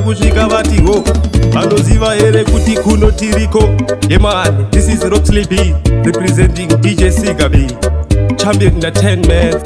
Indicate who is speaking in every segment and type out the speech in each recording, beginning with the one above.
Speaker 1: Kusvika vatiho vanoziva here kuti kuno tiriko. Yeah man, this is Roxley B representing DJ Siga B, champion in the 10 man.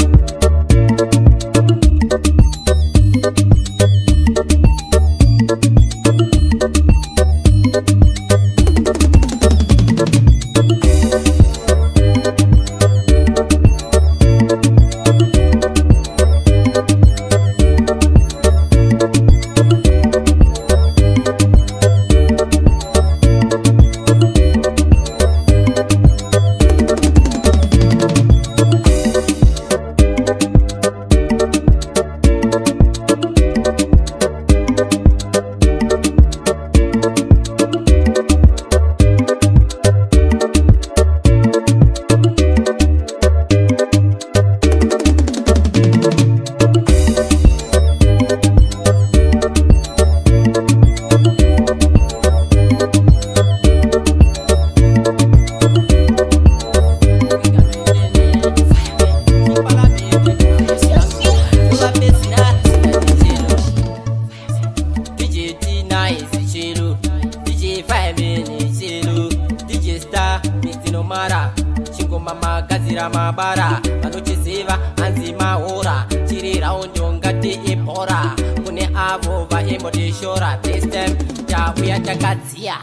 Speaker 2: Mabara vanochiziva hanzi maora chiri raundi ungati ibhora kune avo vahemodeshora this time tauya takadziya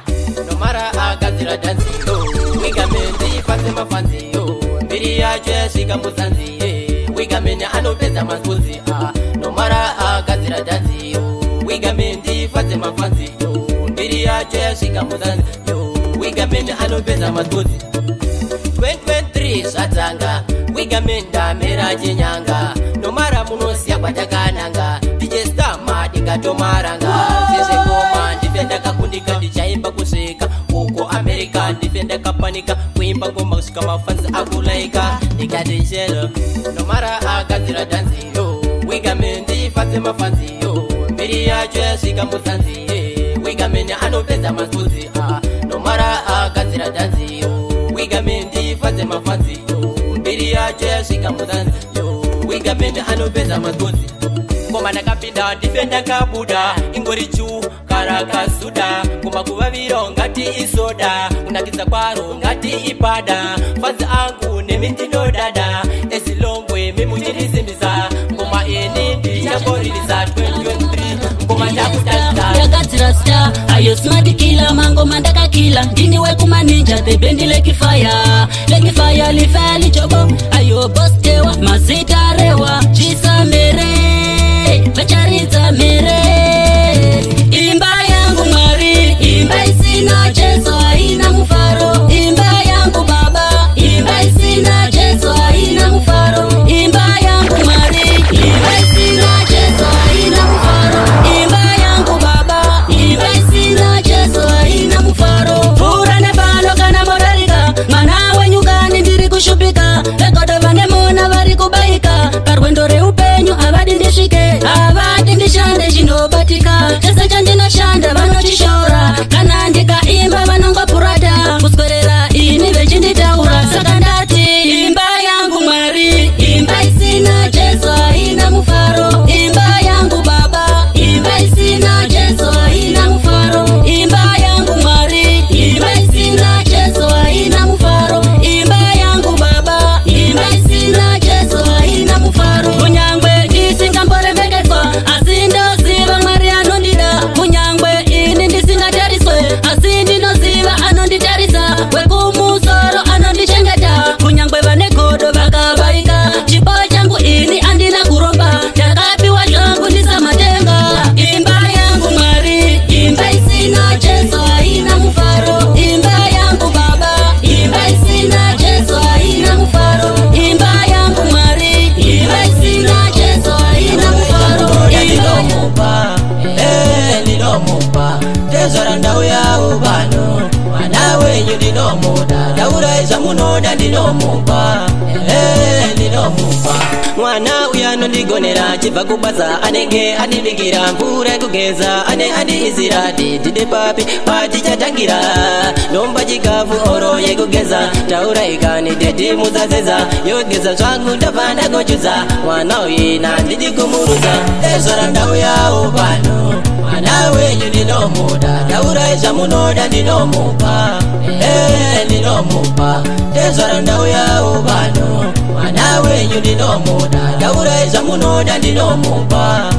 Speaker 2: nomara agadzira dhanziyo wigamendi fase mafanziyo mbiri yacho yasvika muzanziye wigamendi anopedza mazunzi nomara agadzira dhanziyo wigamendi fase mafanziyo mbiri yacho yasvika muzanziyo wigamendi anopedza mazunzi 2023 zvatanga wigamenda mera chinyanga nomara munosiya kwatakananga DJ Star madingatomaranga zvezvengoma ndife ndakakundika ndichaimba kusvika uko America ndife ndakapanika kuimba ngoma kusvika mafanzi akulaika ndikati chelo nomara agadzira dhanziyo wigamendi fase mafanziyo mbiri yacho yasvika muzanziye wigamendi anopedza mazunzi nomara agadzira dhanziyo wigamendi fase mafanziyo mbiri yacho yasvika muzanziyo wigamendi anopedza mazunzi ngoma ndakapinda ndife ndakabuda ingori chu karakasuda ngoma kuvaviro ngati isoda kunakidza kwaro ngati ipada fanzi angu nemitindodada esilongwe mimuchirisimbisa ngoma ini ndichakoririsa 2023 ngoma ndakutasa
Speaker 3: yakadzira star ayo smart killer mangoma ndakakila ndini wekumaninja the band lekifaya lifali chobo ayo bostewa mazita rewa jisamere vacharidza mere imba yangu mwari imba isina Jesu haina mufaro imba yangu baba imba isina Jesu haina mufaro imba yangu mwari imba isina Jesu haina mufaro imba yangu baba imba isina Jesu haina mufaro fura nebano kana morarika mana wenyugani ndiri kushupika vegodova nemona
Speaker 2: tezora ndauyawo pano mwana wenyu ndinomuda taura zvamunoda ndinomupa ndinomupa mwana uyu anondigonera achibva kubasa anenge andivikira mvura yekugeza ane andiizirati tide papi patichatangira ndomba chikafu oro yekugeza taura ikani tetimudzazeza yogeza zvangu ndabva ndagochuza mwana uyu nandidi kumurudza tezora ndauyawo pano mwana wenyu ndinomuda taura zvamunoda ndinomupa ndinomupa tezora ndauyawo pano mwana wenyu ndinomuda taura zvamunoda ndinomupa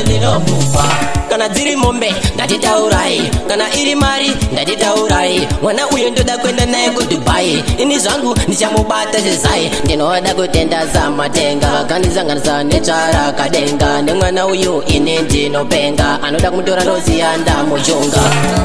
Speaker 2: ndinomupa kana dziri mombe ndatitaurai kana iri mari ndatitaurai mwana uyu ndoda kuenda naye kuDubai ini zvangu ndichamubata zezai ndinoda kutenda zamatenga vakandizanganisa netsvara kadenga nemwana uyu ine ndinopenga anoda kumutora ndoziya ndamuchunga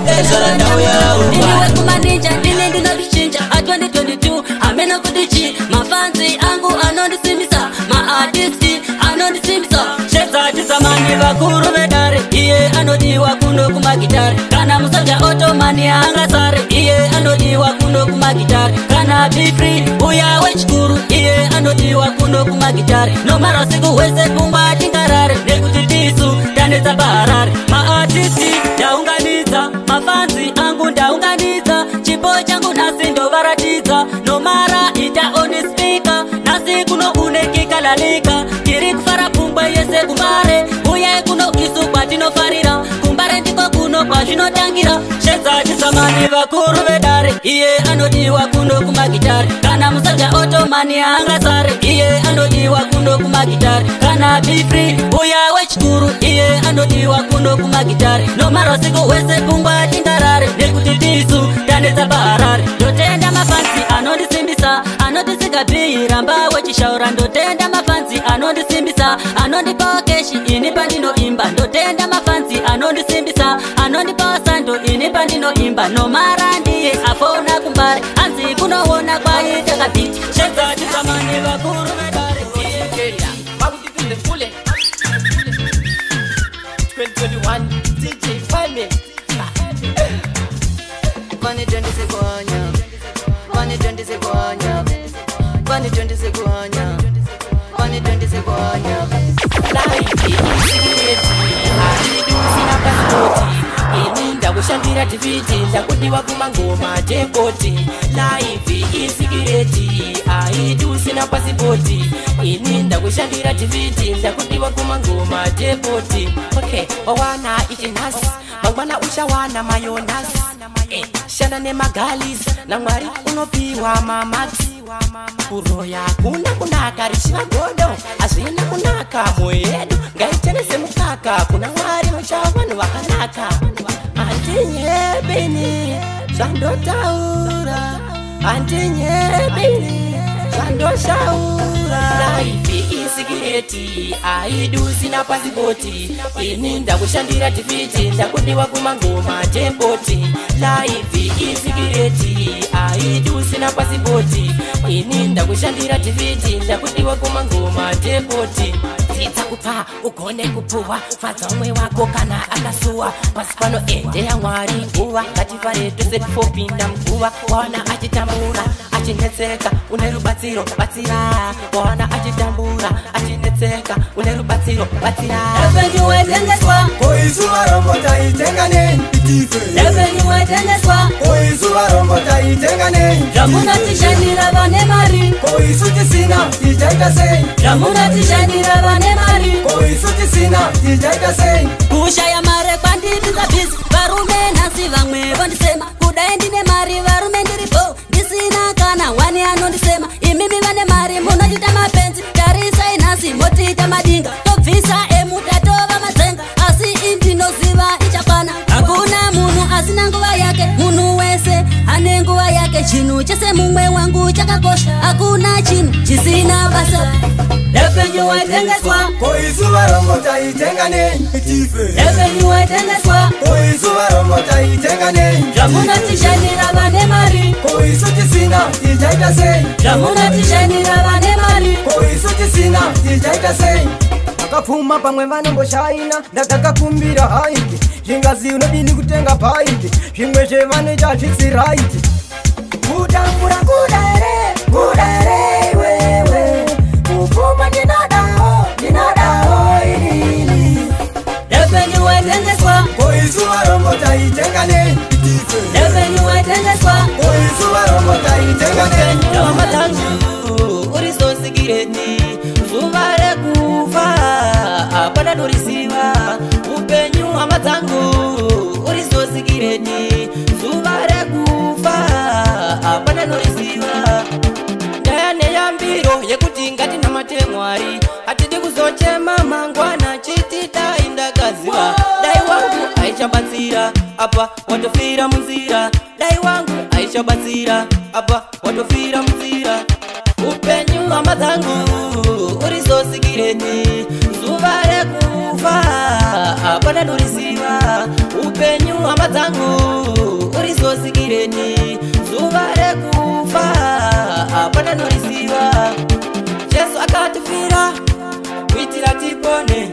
Speaker 2: tezora ndauyawo
Speaker 3: ndiniwekumanija ndine ndinozvichinja a2022 amena kuti chi mafanzi angu anondisimbisa maartisti anondisimbisa shedzatisamani vakuru vedare iye anodiwa kuno kumagitari kana musoja otomani angasare iye anodiwa kuno kumagitari kana bifree uya wechikuru iye anodiwa kuno kumagitari nomara siku wese kumba tingarare nekuti tisu tanetsa paharare maartisti ndaunganidza mafanzi angu ndaunganidza chipo changu nhasi ndovaratidza nomara ita oni spika nhasi kuno unekika lalika tiri kufara pfungwa yese kumbare uyai kuno isu kwatinofarira kumbare ndiko kuno kwazvinotangira shedzatisamani vakuru vedare iye anodiwa kuno kumagitari kana musoja otomani angasare iye anodiwa kuno kumagitari kana bifree uya wechikuru iye anodiwa kuno kumagitari nomara siku wese pfungwa tingarare nekuti tisu tanetsa paharare ndotenda mafanzi anondisimbisa anondisikabhiramba wechishaura ndotenda mafanzi anondisimbisa anondipawo keshi ini pandinoimba ndotenda mafanzi anondisimbisa anondipawo sando ini pandinoimba nomara ndiye afona kumbare hanzi kunoona kwaita kabhiti shedzatisamani vakuru vedare
Speaker 2: 2021 DJ Fame
Speaker 4: Kwani 20 sekwanya Kwani 20 sekwanya Kwani 20 sekwanya Kwani 20 sekwanya
Speaker 2: live isigireti haidu sina pasipoti ini ndakushandira tiviti ndakudiwa kumangoma tepoti live isigireti haidu sina pasipoti ini ndakushandira tiviti ndakudiwa kumangoma tepoti okay wawana ichinasi mangwana ushawana mayonas shana nemagalis na mwari unopiwa mamaxi kuroya kuna kunaka rishivagodo azvina kunaka moyo yedu ngaitenese mukaka kuna mwari nochava vanhu vakanaka handinyebini zvandotaura handinyebini zvandoshaura live isikireti aidu sina pasipoti ini ndakushandira tiviti ndakudiwa kumangoma tepoti live isikireti aidu sina pasipoti ini ndakushandira tiviti ndakudiwa kumangoma tepoti dzidza kupa ugone kupuwa fadza umwe wako kana akasuwa pasi pano ende yamwari nguva ngatifare tose tifopinda muguva waona achitambura achinetseka une rubatsiro batsira waona achitambura achinetseka une rubatsiro batsira
Speaker 3: evenjuwetengeswa
Speaker 5: koizuva rombota itenganei itife
Speaker 3: evenjuwetengeswa
Speaker 5: koizuva rombota itenganei
Speaker 3: zvamunotishandira vane mari
Speaker 5: koisu tisina tichaita sei
Speaker 3: zvamunotishandira vane mari
Speaker 5: koisu tisina tichaita sei
Speaker 3: kushaya mare kwandipinza bhizi varume nhasi vamwe vondisema kudai ndine mari varume ndiripo ndisina kana wani anondisema imimi vane mari munotita mapenzi tarisai nhasi motiita madinga tobvisa emutatova madzenga asi indinoziva ichakwana hakuna munhu asina nguva yake munhu wese ane nguva yake chinhu chese mumwe wangu chakakosha hakuna chinhu chisina basa evenjuwetengeswa
Speaker 5: koizuva rombota itenganei itife
Speaker 3: evenjuwetengeswa
Speaker 5: koizuva rombota itenganei
Speaker 3: zvamunotishandira vane mari
Speaker 5: koisu tisina tichaita sei
Speaker 3: zvamunotishandira vane mari
Speaker 5: koisu tisina tichaita sei akapfuma pamwe vanomboshaina ndakakakumbira haiki zvingazi unodini kutenga paiti zvimwe zvevanoita zvisi raiti kutambura kudare wewe kupfuma ndinadawo inini
Speaker 3: revenue waitengeswa
Speaker 5: koizuva rombo taitenganei
Speaker 3: revenue waitengeswa
Speaker 5: koizuva rombo taitenganei
Speaker 2: amatangu urizosigireni zuva rekufa apana norisiva upenyu amatangu urizosigireni zuva rekufa apana norisiva ndayane yambiro yekuti ngatinamate Mwari atidi kuzochema mangwana chiti dai ndakaziva dai wangu aichabatsira apa watofira munzira dai wangu aichabatsira apa watofira munzira upenyu amatangu urizosigireni zuva rekufa apana norisiva upenyu amatangu urizosigireni zuva rekufa apana norisiva Yesu akatifira kuitira tipone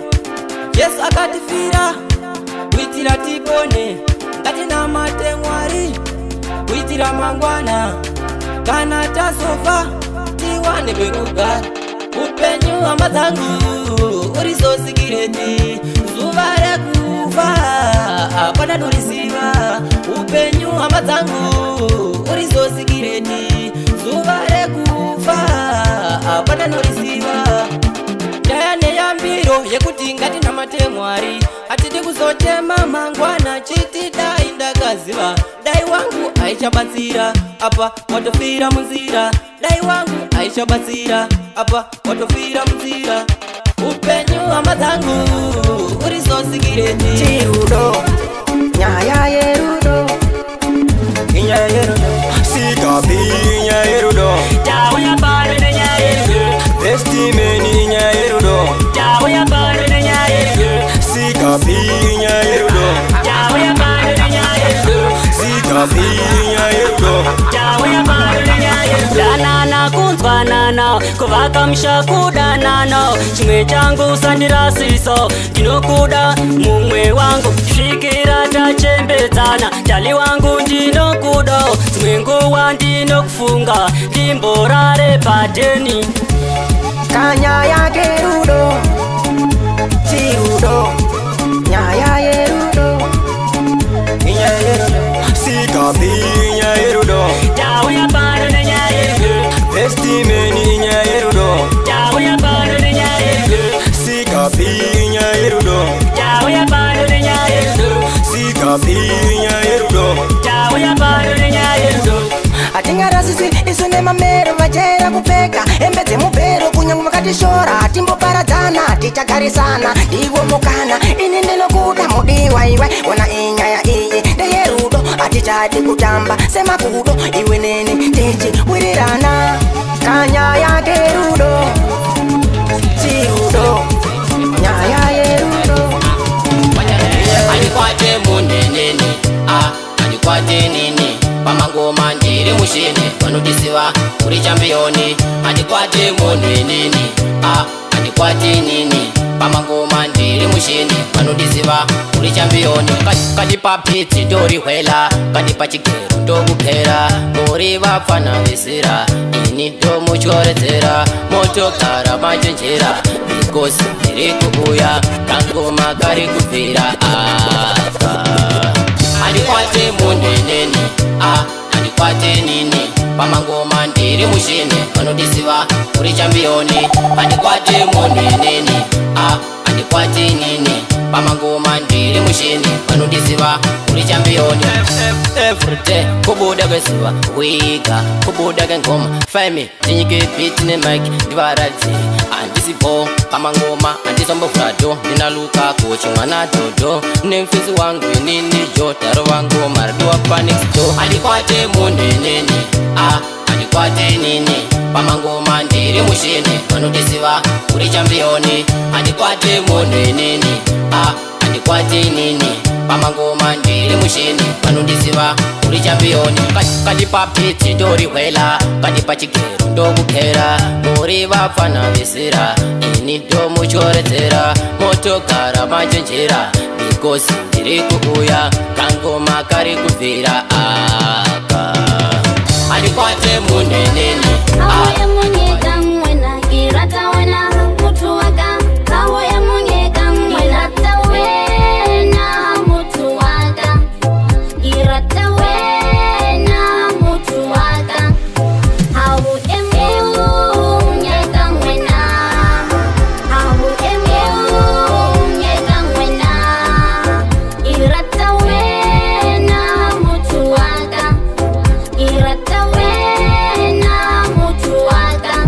Speaker 2: Yesu akatifira kuitira tipone ngatinamate Mwari kuitira mangwana kana tasofa tiwane pekugara upenyu amatangu urizosigireni zuva rekufa apana norisiva upenyu amatangu urizosigireni zuva rekufa apana norisiva ndayane yambiro yekuti ngatinamate Mwari atidi kuzochema mangwana chiti dai ndakaziva dai wangu aichabatsira apa watofira munzira dai wangu aichabatsira apa watofira munzira upenyu amatangu urizosigireni
Speaker 5: chirudo nyaya yerudo inyaya yerudo sikapi inyaya yerudo
Speaker 3: tauya pano nenyaya yerudo
Speaker 5: bestimeni inyaya yerudo
Speaker 3: tauya pano nenyaya yerudo
Speaker 5: sikapi inyaya yerudo
Speaker 3: tauya pano nenyaya yerudo
Speaker 5: sikapi inyaya yerudo
Speaker 3: tauya pano nenyaya yerudo danana kunzwanana kuvaka mushakudanana chimwe changu sandirasiso ndinokuda mumwe wangu svikira tachembedzana tali wangu ndinokuda dzimwe nguwa ndinokufunga ndimborare padeni
Speaker 5: kanyaya kerudo chirudo nyaya yerudo inyaya yerudo sikapi inyaya yerudo
Speaker 3: tauya pano nenyaya yerudo
Speaker 5: bestimeni inyaya yerudo
Speaker 3: tauya pano nenyaya yerudo
Speaker 5: sikapi inyaya yerudo
Speaker 3: tauya pano nenyaya yerudo
Speaker 5: sikapi inyaya yerudo
Speaker 3: tauya pano nenyaya yerudo
Speaker 5: atingarasiswi isu nemamero vachera kupfeka hembe dzemupero kunyange vakatishora timboparadzana tichagarisana ndiwo mukana ini ndinokuda mudiwa iwe ona inyaya iyi ndeyerudo atichadi kutamba semakudo iwe neni tichiwirirana kanyaya kerudo chirudo nyaya yerudo
Speaker 2: andikwate muneneni andikwate nini pamangoma ndiri mushini vanodisiva uri chambiyoni andikwate muneneni andikwate nini pamangoma ndiri mushini vanodisiva uri chambiyoni kandipa pitsi ndorihwela kandipa chigero ndokupera muri vapfana vesira ini ndomuchoredzera motogara machenjera mikosi iri kuuya kangoma kari kubvira andikwate muneneni andikwate nini pamangoma ndiri mushini vanodisiva uri chambiyoni andikwate muneneni andikwate nini pamangoma ndiri mushini vanodisiva uri chambiyoni everyday kubuda kwezuva wiga kubuda kwengoma fami tinyike biti nemike ndivaradzi andisipo pamangoma andisombofrado ndinaluka kuchimwana dodo nemfisi wangu inini jo taro vangu maradiwa paniksto andikwate muneneni andikwate nini pamangoma ndiri mushini vanodisiva uri chambiyoni andikwate muneneni andikwate nini pamangoma ndiri mushini vanodisiva uri championi kandipa piti ndori hwela kandipa chigero ndokukera muri vapfana vesera ini ndomuchoredzera motogara machenjera mikosi ndiri kuuya kangoma kari kubvira aka alikwate muneneni
Speaker 6: auye munyika mwena irata wena mutu waka auye munyika irata wena mutu waka irata wena mutu waka auye munyika mwena auye munyika mwena irata wena mutu waka irata wena mutu waka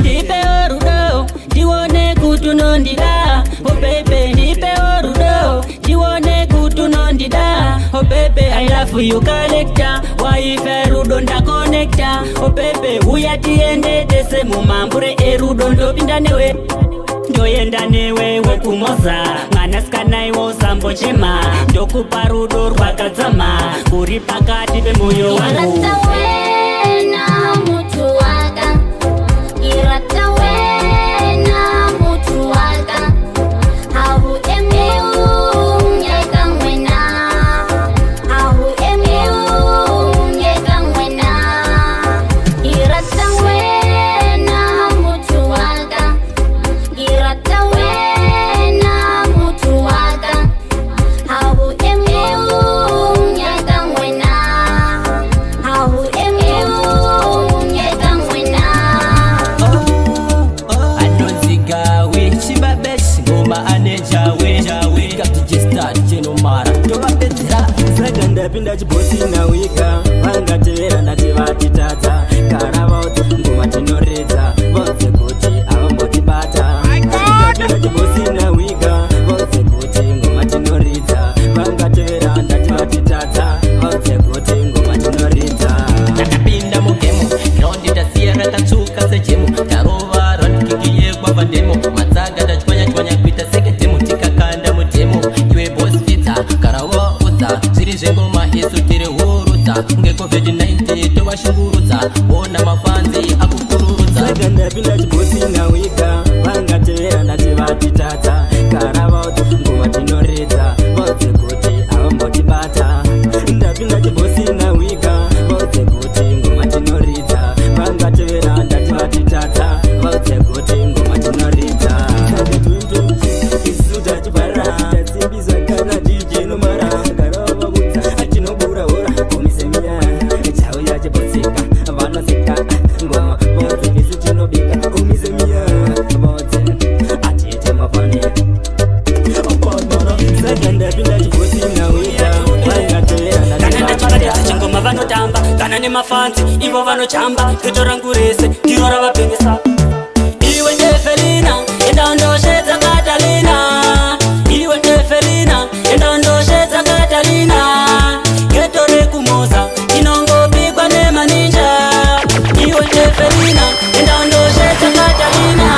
Speaker 3: Nipe orudo, jiwone kutunondida Oh baby, nipe orudo, jiwone kutunondida Oh baby, I love you collector Waife rudo nda connector Oh baby, uyatiende dese mumambure erudo ndopinda newe ndoyenda newe wekumoza mwanasikana iwo sambochema ndokupa rudo rwakadzama uri pakati pemoyo wangu
Speaker 6: irata wena mutu waka irata wena mutu waka au emiu nyeka mwena au emiu nyeka mwena irata wena mutu waka irata wena mutu waka au emiu nyeka mwena au emiu nyeka mwena
Speaker 3: anonzigawe chibabeshi ngoma anejawe kaptijestad chenomara tobapedzera
Speaker 5: saka ndapinda chibosi nawika vangatevera ndati vatitadza kara vauti ngoma tinoredza vauze kuti avambotibata ndapinda chibosi nawika vauze kuti ngoma tinoredza vangatevera ndati vatitadza vauze kuti ngoma tinoredza
Speaker 2: takapinda mugemo graundi tasiyara tatsuka sejemo tarova randikiki yekwava ndemo matsaga tachwanya kuita seketemo tikakanda mudhemo iwe bosfidza karawaudza zviri zvengoma isu tiri hurudza ngecovid-19 tovashungurudza ona mafanzi akukururudza
Speaker 5: saka ndapinda chibosi nawika vangatevera ndati vatitadza kara vauti ngoma tinoredza vauze kuti avambotibata ndapinda chibosi nawika vauze kuti ngoma tinoredza vangatevera ndati vatitadza vauze kuti ngoma tinoredza saka isu tachibara tatsimbisa kana dj nomara garavavudza atinoburaura komisemiya chauya chibosika vanosika ngoma vauze isu tinobika komisemiya vauze atiite mafani saka ndapinda chibosi nawika vangatevera
Speaker 3: kana ndachibadedza chingoma vanotamba kana nemafanzi ivo vanochamba rito rangu rese ndiro ravapengesa iwe ndefelina enda ndoshedza katalina iwe ndefelina enda ndoshedza katalina geto rekumoza inongopigwa nemaninja iwe ndefelina enda ndoshedza katalina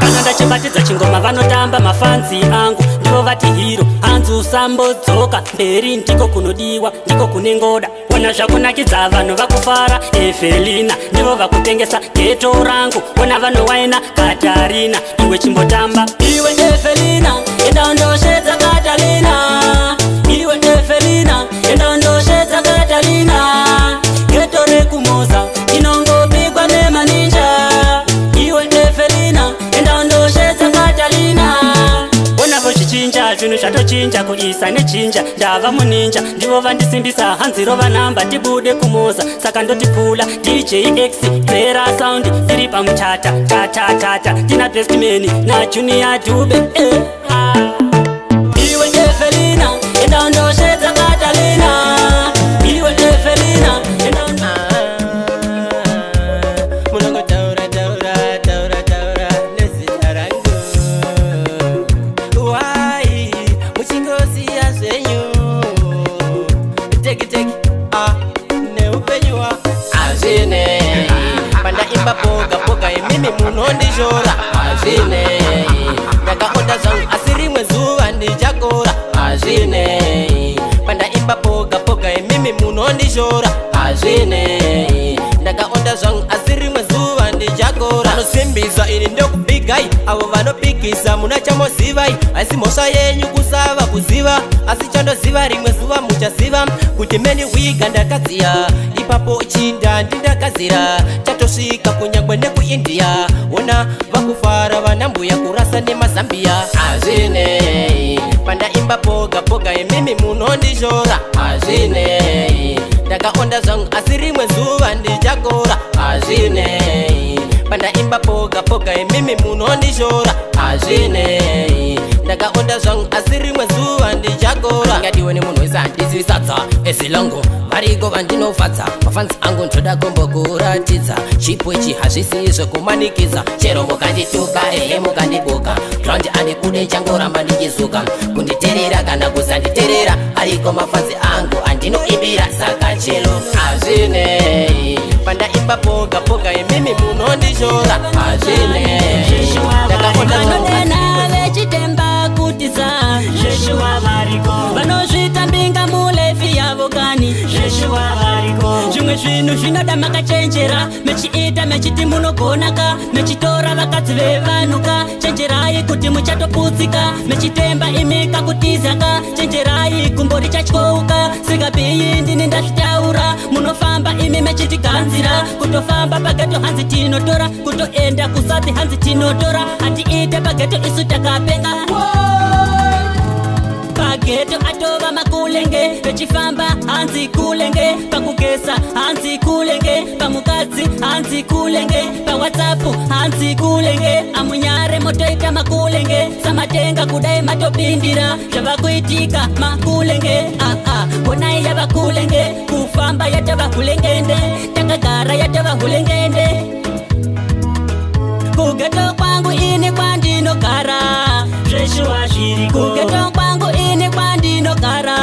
Speaker 3: kana ndachibatidza chingoma vanotamba mafanzi angu ndivo vati hiro hanzi usambodzoka mberi ndiko kunodiwa ndiko kune ngoda ona zvakunakidza vanhu vakufara efelina ndivo vakutengesa geto rangu ona vanowaina katarina iwe chimbotamba iwe efelina enda ndoshedza katalina iwe efelina enda ndoshedza katalina geto rekumoza inongopigwa nemaninja iwe efelina enda ndoshedza katalina ona vozvichinja zvinhu zvatochinja kuisa nechinja ndava muninja ndivo vandisimbisa hanzi rova namba tibude kumoza saka ndotipula djx dzera saundi tiri pamutata tatatata tina bestmani najunior dube iwe efelina enda ndoshedza katalina iwe efelina
Speaker 2: imimi munondishora azvinei ndakaonda zvangu asi rimwe zuva ndichakora azvinei pandaimba poga poga munondishora hazvine ndakaonda zvangu asi rimwe zuva ndichakora vanosimbisa ini ndokubigai avo vanopikisa muna chamozivai asi mhosva yenyu kusava kuziva asi chandoziva rimwe zuva muchaziva kuti meni wiga ndakadziya ipapo chinda ndindakazira chatosvika kunyangwe nekuindia ona vakufara vanambuya kurasa nemazambiya hazvine pandaimba poga poga imimi munondishora hazvine ndakaonda zvangu asi rimwe zuva ndichakora hazvine pandaimba poga poga imimi munondishora hazvine ndakaonda zvangu asi rimwe zuva ndichakora ngadiwe nemunhu wese andisisadza ezilongo variko vandinofadza mafanzi angu ndoda kumbokuratidza chipo ichi hazvisiyi zvekumanikidza chero mukandituka ehe mukandibuka graundi andibude changoramba ndichizuka kunditerera kana kusanditerera ariko mafanzi angu andinoimbira saka chelo hazvine pandaimba poga poga imimi munondishora hazvine
Speaker 3: ndakaonda vechitemba kutisa vanozvita mbinga mulefi yavo kani zvimwe zvinhu zvinoda makachenjera mechiita mechiti munogonaka mechitora vakadzi vevanhuka chenjerai kuti muchatoputsika mechitemba imika kutizaka chenjerai gumbo richatyouka sikapiyi ndini ndazvitaura munofamba imi mechitiganzira kutofamba pageto hanzi tinotora kutoenda kusati hanzi tinotora hatiite pageto isu takapenga pageto atova makulenge vechifamba hanzi kulenge pakugesa hanzi kulenge pamukadzi hanzi kulenge pawhatsapp hanzi kulenge amunyare motoita makulenge samatenga kudai matopindira zvavakuitika makulenge konai yava kulenge kufamba yatava hulengende takagara yatava hulengende kugeto kwangu ini kwandinogara zveshuwa zviriko kugeto kwangu ini kwandinogara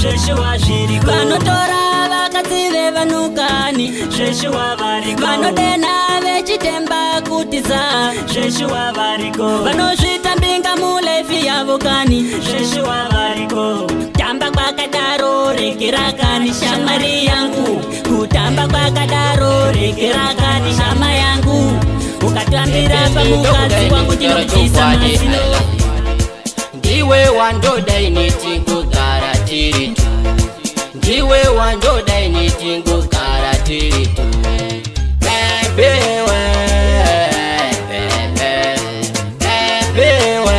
Speaker 3: zveshuwa zviriko vanotora vakadzi vevanhukani zveshuwa variko vanodena vechitemba kutisa zveshuwa variko vanozvita mbinga mulefi yavo kani zveshuwa variko tamba kwakadaro regerakani shamwari yangu kutamba kwakadaro regerakani shama yangu ukatambira pamukadzi wangu ndinokuchisa mazino ndiwe wandoda initi kugara tiri tu ndiwe wandoda initi kugara tiri tu bebewe bebewe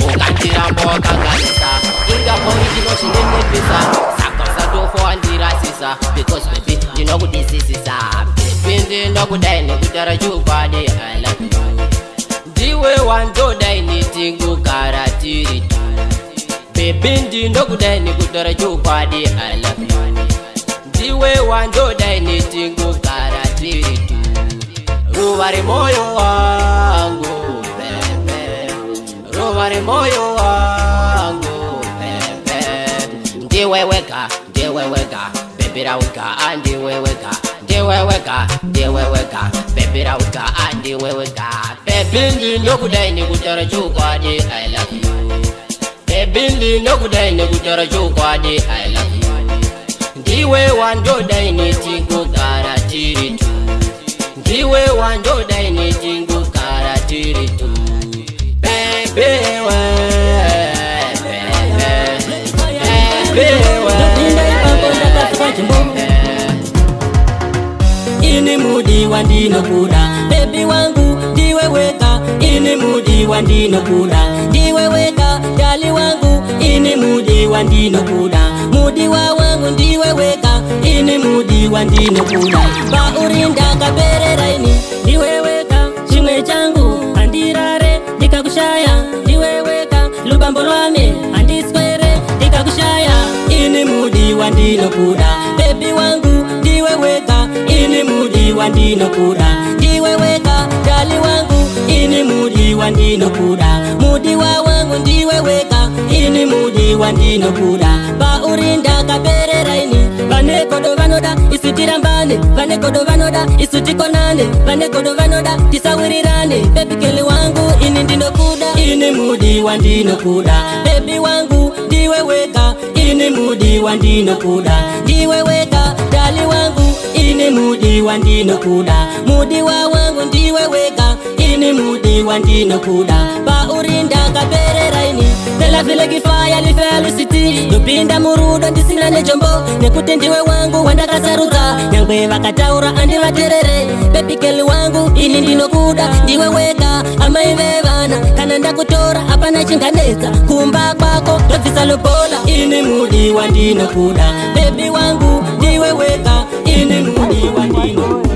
Speaker 3: ukandira mboka kanisa ingapori ndinozvinenepisa saka usatofowandirasisa because baby ndinokudisisisa baby ndinokudai nekutara chokwadi I love you ndiwe wandoda initi kugara tiri tu baby ndinokudai nekutara chokwadi I love you ndiwe wandoda initi kugara tiri tu ruva remoyo wangu bebe ruva remoyo wangu bebe ndiwe wega bebera wega andiwe wega ndiwe wega bebera wega andiwe wega baby ndinokudai nekutara chokwadi I love you baby ndinokudai nekutara chokwadi I love you ndiwe wandoda initi kugara tiri tu ndiwe wandoda initi kugara tiri tu bebewe ini mudi wandinokuda bebi wangu ndiwe weka ini mudi wandinokuda ndiwe weka dali wangu ini mudi wandinokuda mudi wa wangu ndiwe weka ini mudi wandinokuda paurinda kaperera ini ndiwe weka chimwe changu andirare ndikakushaya ndiwe weka lubambo lwame andiswere ndikakushaya ini mudi wandinokuda bebi wangu ndiwe weka ini mudi wandinokuda ndiwe weka dali wangu ini mudi wandinokuda mudi wa wangu ndiwe weka ini mudi wandinokuda paurinda kaperera ini vanekodo vanoda isitirambane vanekodo vanoda isutikonane vanekodo vanoda tisawirirane bebi keli wangu ini ndinokuda ini mudi wandinokuda bebi wangu ndiwe weka ini mudi wandinokuda ndiwe wega dali wangu ini mudi wandinokuda mudi wa wangu ndiwe wega ini mudi wandinokuda paurinda kapereraini Bela vile kifaya lifelicity Dupinda murudo ndisina nejombo Nekuti ndiwe wangu wandakasaruka Nyangwe wakataura andi waterere Bebikeli wangu ini ndinokuda Ndiwe weka amaivevana Kananda kutora apana chinganeza Kumba kwako dovisa lupola Ini mudi wandinokuda Baby wangu ndiwe weka Ini mudi wandinokuda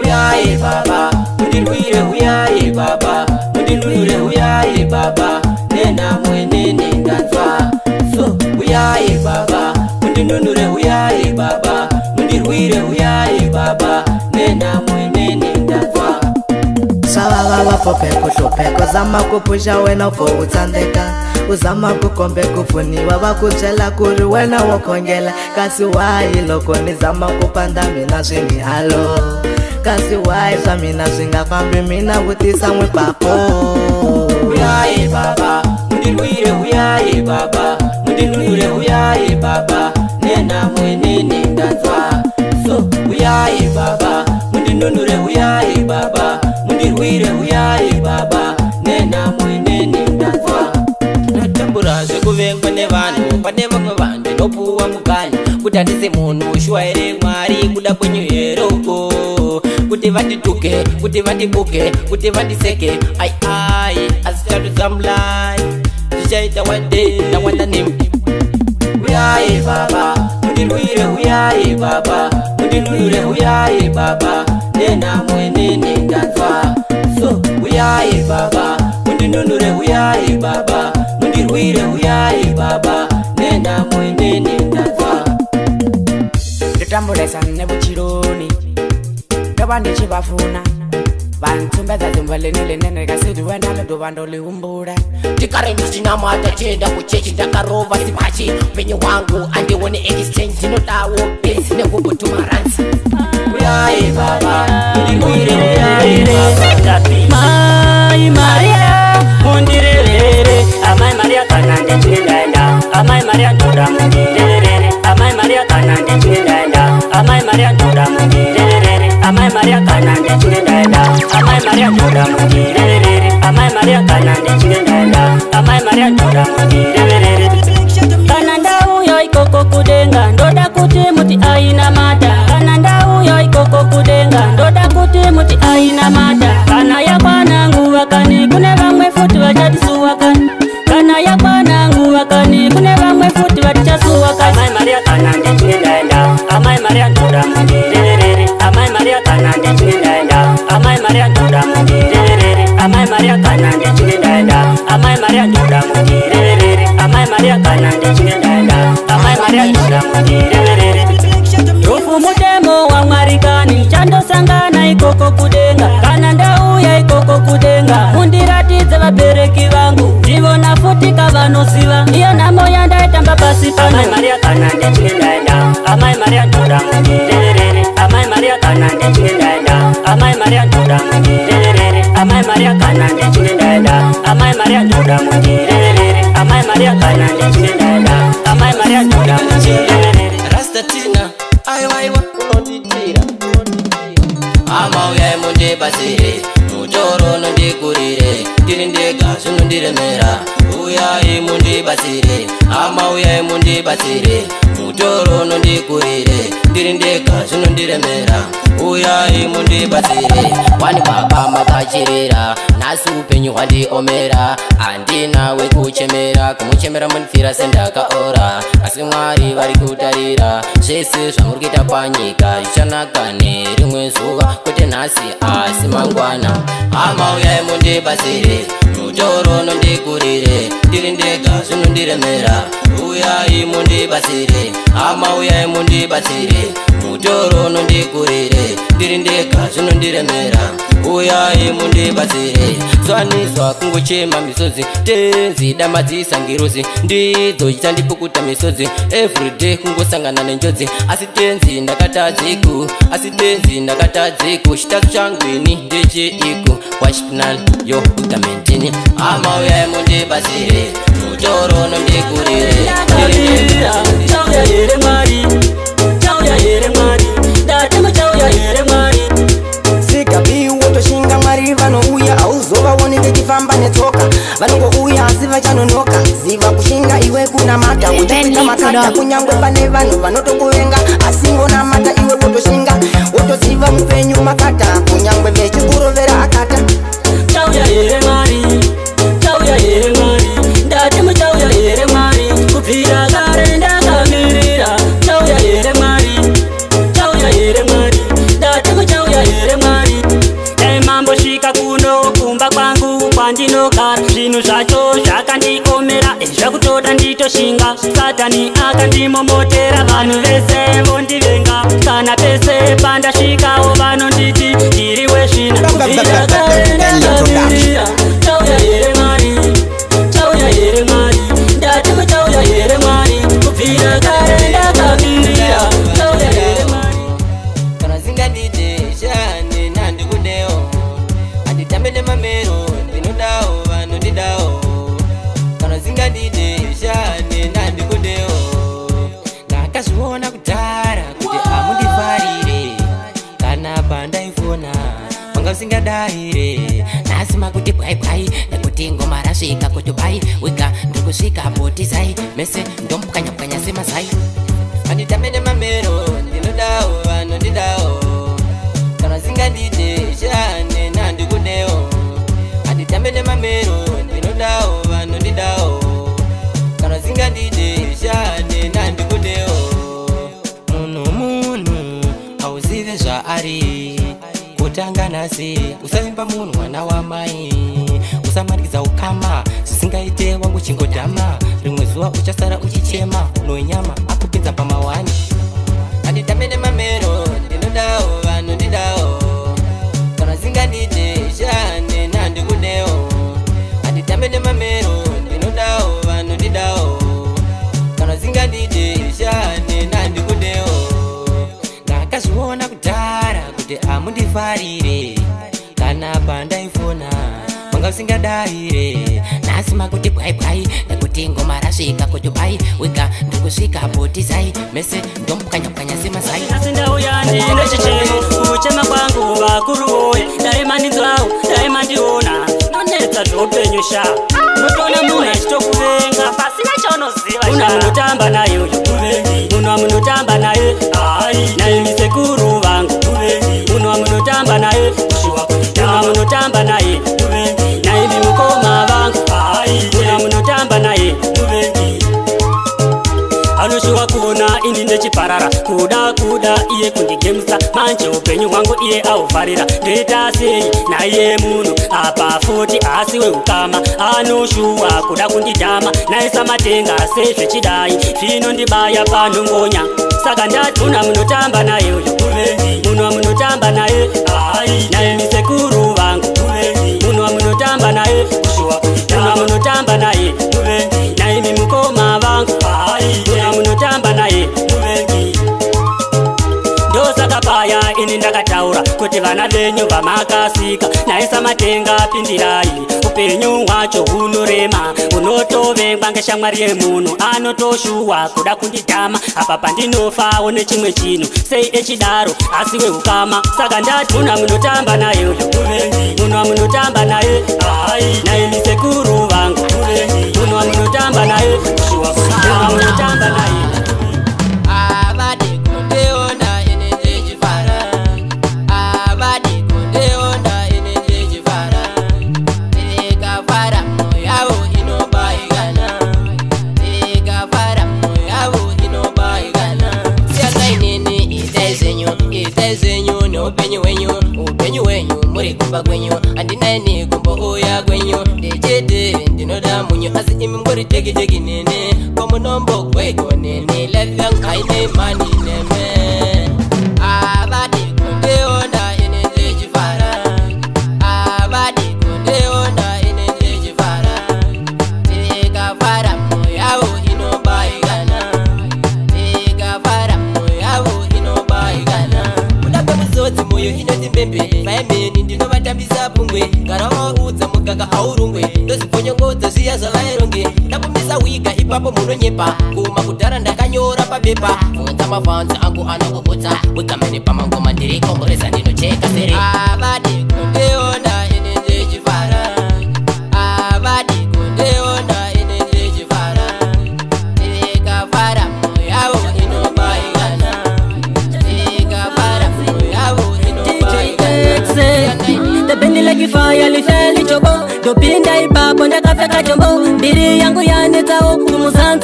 Speaker 2: Uyaye baba Mundirwire uyaye baba Mundinurure uyaye baba Nena mwenene ndanzwa So uyaye baba Mundinunure uyaye baba Mundirwire uyaye baba Nena mwenene ndanzwa
Speaker 4: Shalala popeko shopeko Zama kupusha wena ufo utandeka Uzama kukombe kufuniwa Wakuchela kuri wena wakongela Kasi wai loko nizama kupanda mina zini halo Kasi wai zamina zinga fambi mina utisa mwe papo
Speaker 2: Uyaye baba Mundirwire uyaye baba Mundinurure uyaye baba Nena mwenene ndanzwa So uyaye baba Mundinunure uyaye baba Mundirwire uyaye baba Nena mwenene ndanzwa Natambura zvekuvengwa nevanhu pane vamwe vanhu nopuwa mukanya kuti handisi munhu shuwaire mwari kuda kwenyu heroko kuti vatituke kuti vatibuke kuti vatiseke ai asitatusamulai zvichaita one day ndawanda nemi uyaye baba mundirwire uyaye baba mundinunure uyaye baba nena mwenene ndanzwa so uyaye baba mundinunure uyaye baba mundirwire uyaye baba nena mwenene ndanzwa
Speaker 7: nditambulesa nebuchironi ndoba ndichibafuna vantsumbedza dzimba lenene kasiti wenda ledova ndoliumbula
Speaker 2: ndikare ndichinamata chienda kuchechi ndakarova sipachi upenyu hwangu andione exchange ndinodawo besi nekubutumaransi uyaye baba mundirwire uyaye baba
Speaker 3: Mai Maria mundirere Amai Maria kana ndichindaenda Amai Maria ndoda mundirere Amai Maria kana ndichindaenda Amai Maria ndoda mundirere Amai Maria kana ndichindaenda Amai Maria ndoda mundirere Amai Maria kana ndichindaenda Amai Maria ndoda mundirere Kana ndau yo ikoko kudenga ndoda kuti muti aina mata Kana ndau yo ikoko kudenga ndoda kuti muti aina mata Kana yakwana nguva kani kune vamwe futi vachadisuwa kani Kana yakwana nguva kani kune vamwe futi vachasuwa kani Amai Maria kana ndichindaenda Amai Maria ndoda mundirere Amai Maria kana ndichindaenda Amai Maria ndoda mundirere Amai Maria kana ndichindaenda Amai Maria ndoda mundirere Amai Maria kana ndichindaenda Amai Maria ndoda mundirere Rufu mutemo wa mwarikani chando sangana ikoko kudenga Kana ndauya ikoko kudenga Mundiratidze vabereki vangu Ndivona futi kavanosiva Iyo namo yandaitamba pasi pano Amai Maria kana ndichindaenda Amai Maria ndoda mundirere Amai Maria kana ndichindaenda Amai Maria ndoda mundirere Amai Maria kana ndichindaenda Amai Maria ndoda mundirere Amai Maria kana ndichindaenda Amai Maria ndoda mundirere
Speaker 2: Rastatina aiwaiwa unonditira ama uyaye mundibasire mutoro nondikurire ndiri ndega zvinondiremera uyaye mundibasire ama uyaye mundibasire mutoro nondikurire ndiri ndega zvinondiremera uyaye mundibasire wani baba makachirira nasi upenyu hwandiomera handina wekuchemera kumuchemera munifira sendakaora asi mwari vari kutarira zvese zvamuri kuita panyika zvichanaka nerimwe zuva kuti nhasi asi mangwana hama uyaye mundibasire mutoro nondikurire ndiri ndega zvinondiremera uyaye mundibasire hama uyaye mundibasire mutoro nondikurire ndiri ndega zvinondiremera uyaye mundibatsire zvaniswa kungochema misodzi tenzi damadzisa ngirozi ndidzo chichandipukuta misodzi everyday kungosangana nenjodzi asi tenzi ndakatadziku chitazu changu ini ndecheiku washipinal yo ugamentini ama uyaye mundibatsire mutoro nondikurire ndiri ndega
Speaker 8: iwe kunamata uchipita makata kunyangwe pane vanhu vanotokuvenga asi ngonamata iwe wotoshinga wotoziva mupenyu makata kunyangwe vechikurovera akata
Speaker 3: chauya here mwari chauya here mwari ndati muchauya here mwari kubvira kare ndakamirira chauya here mwari chauya here mwari ndati muchauya here mwari dai mambosvika kuno kumba kwangu kwandinogara zvinhu zvacho zvakandiomera zvakutoda nditoshinga satani akandimomotera vanhu vese vondivenga kana pese pandasvikawo vanonditi ndiriwe zvina kubvira kare ndakamirira chauya here mwari chauya here mwari ndati muchauya here mwari kubvira kare ndakamirira chauya here mwari
Speaker 2: kana zingandite shane nandikudewo anditambe nemamero ndinodawo vanondidawo kana zingandite shane nandikudewo ndakazviona kudhara kuti amundifarire kana pandaifona manga usingadahire nhasi makuti bwaibwai nekuti ngoma rasvika kuti bai wega ndikusvika potizai mese ndompukanyapukanya semazai anditambe nemamero ndinodawo vanondidawo kana zingandite shane nandikudewo anditambe nemamero ndinodawo vanondidawo kana zingandite shane nandikudewo munhu auzive zvaari kutanga nhasi usavimba munhu mwana wamai usamadikidza ukama zvisingaite wangu chingodhama rimwe zuva uchasara uchichema unoinyama akupinza pamawani anditambe nemamero ndinodawo vanondidawo kana zingandite shane nandikudewo anditambe nemamero ndinodawo vanondidawo kana zingandite shane nandikudewo ndakazviona kudhara kuti amundifarire kana pandaifona manga usingadahire nhasi makuti bwaibwai nekuti ngoma rasvika kuti bai wega ndikusvika potizai mese ndompukanyapukanya semazai
Speaker 3: asi ndauya ndine chichemo kuchema kwangu vakuru voye dai mandinzwawo dai mandiona nonetsa zvoupenyu sha unotoona munhu achitokuvenga pasina chaunoziva una munotamba naye uyu munhu wamunotamba naye naimi sekuru vangu munhu wamunotamba naye munhu wamunotamba naye naimi mukoma vangu munhu wamunotamba naye anoshuwa kuona ini ndechiparara kuda iye kundigemusa manje upenyu hwangu iye aufarira ndoita sei naiye munhu apa futi asi weukama anoshuwa kuda kundidhama naisa matenga sezvechidai zvinondibaya panhongonya saka ndati munhu wamunotamba naye uyu munhu wamunotamba naye naimi sekuru vangu munhu wamunotamba naye munhu wamunotamba naye naimi mukoma vangu munotamba naye ndosaka paya ini ndakataura kuti vana venyu vamakasika naisa matenga pindirai upenyu hwacho hunorema unotovengwa ngeshamwari yemunhu anotoshuwa kuda kundidhama apa pandinofawo nechimwe chinhu sei echidaro asi weukama saka ndati munhu wamunotamba naye uyu munhu wamunotamba naye naimi sekuru vangu munhu wamunotamba naye munhu wamunotamba naye
Speaker 2: kumba kwenyu andinaini kumbo uya kwenyu ndechete ndinoda munyu asi imi ngori teki nene komunombo kwego nene lefyankaine mani neme abadi kundeona ine ndechifara abadi kundeona ine ndechifara tikafara moyawo inobaikana tikafara moyawo inobaikana mudabe muzodzi moyo inoti mbembe vaemeni ndinovatambisa pungwe gara waudza muganga aurungwe ndoziponyongodza zviya zvavaironge ndakumisa wiga ipapo munonyepa kuma kudhara ndakanyora papepa unza mavhanzi angu anogogotsa wigamene pamangoma ndirikomboreza ndinocheka sere avadi kundeona ine ndechifara avadi kundeona ine ndechifara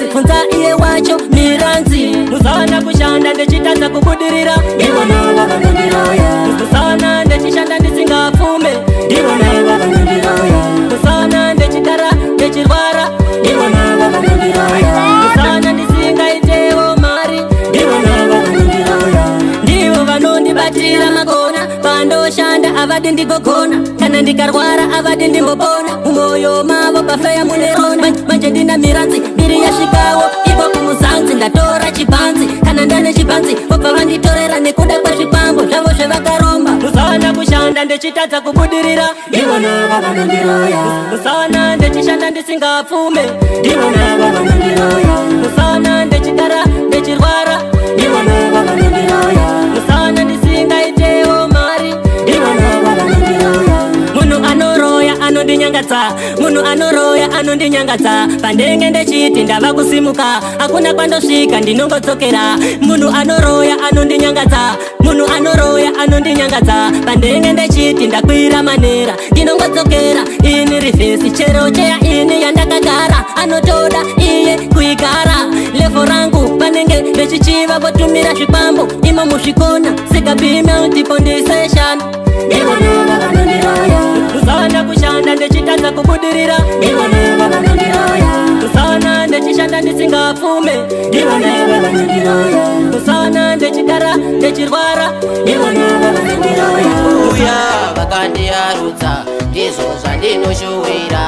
Speaker 3: miranzi funza iye wacho miranzi musaona kushanda ndechitadza kubudirira ndivona vanondiroya musaona ndechishanda ndisingapfume ndivona vanondiroya musaona ndechigara ndechirwara ndivona vanondiroya musaona ndisingaitewo mari ndivona vanondiroya ndivo vanondibatira magona pandoshanda avadi ndigogona kana ndikarwara avadi ndimbopona mumwoyo mavo pafeya munerona manje ndina miranzi mbiri yasvikawo ivo kumuzanzi ndatora chipanzi kana ndane chipanzi vobva vanditorera nekuda kwezvipambo zvavo zvevakaromba musaona kushanda ndechitadza kubudirira ndivona vavanondiroya musaona ndechishanda ndisingapfume ndivona vavanondiroya musaona ndechigara ndechirwara ndivona vavanondiroya musaona ndisingaitewo mari ndivona vavanondiroya munhu anoroya anondinyangadza munhu anoroya anondinyangadza pandenge ndechiti ndava kusimuka hakuna kwandosvika ndinongodzokera munhu anoroya anondinyangadza munhu anoroya anondinyangadza pandenge ndechiti ndakwira manera ndinongodzokera ini rivhesi chero cheya ini yandakagara anotoda iye kuigara levo rangu panenge ndechichiva votumira zvipambo imo muzvikona sikabimultipondisation ndivona vavanondiroya musaona kushanda ndechitadza kubudirira ndivona vavanondiroya musaona ndechishanda ndisingapfume ndivona vavanondiroya musaona ndechigara ndechirwara ndivona vavanondiroya
Speaker 2: uya vakandiyarudza ndizvo zvandinoshuwira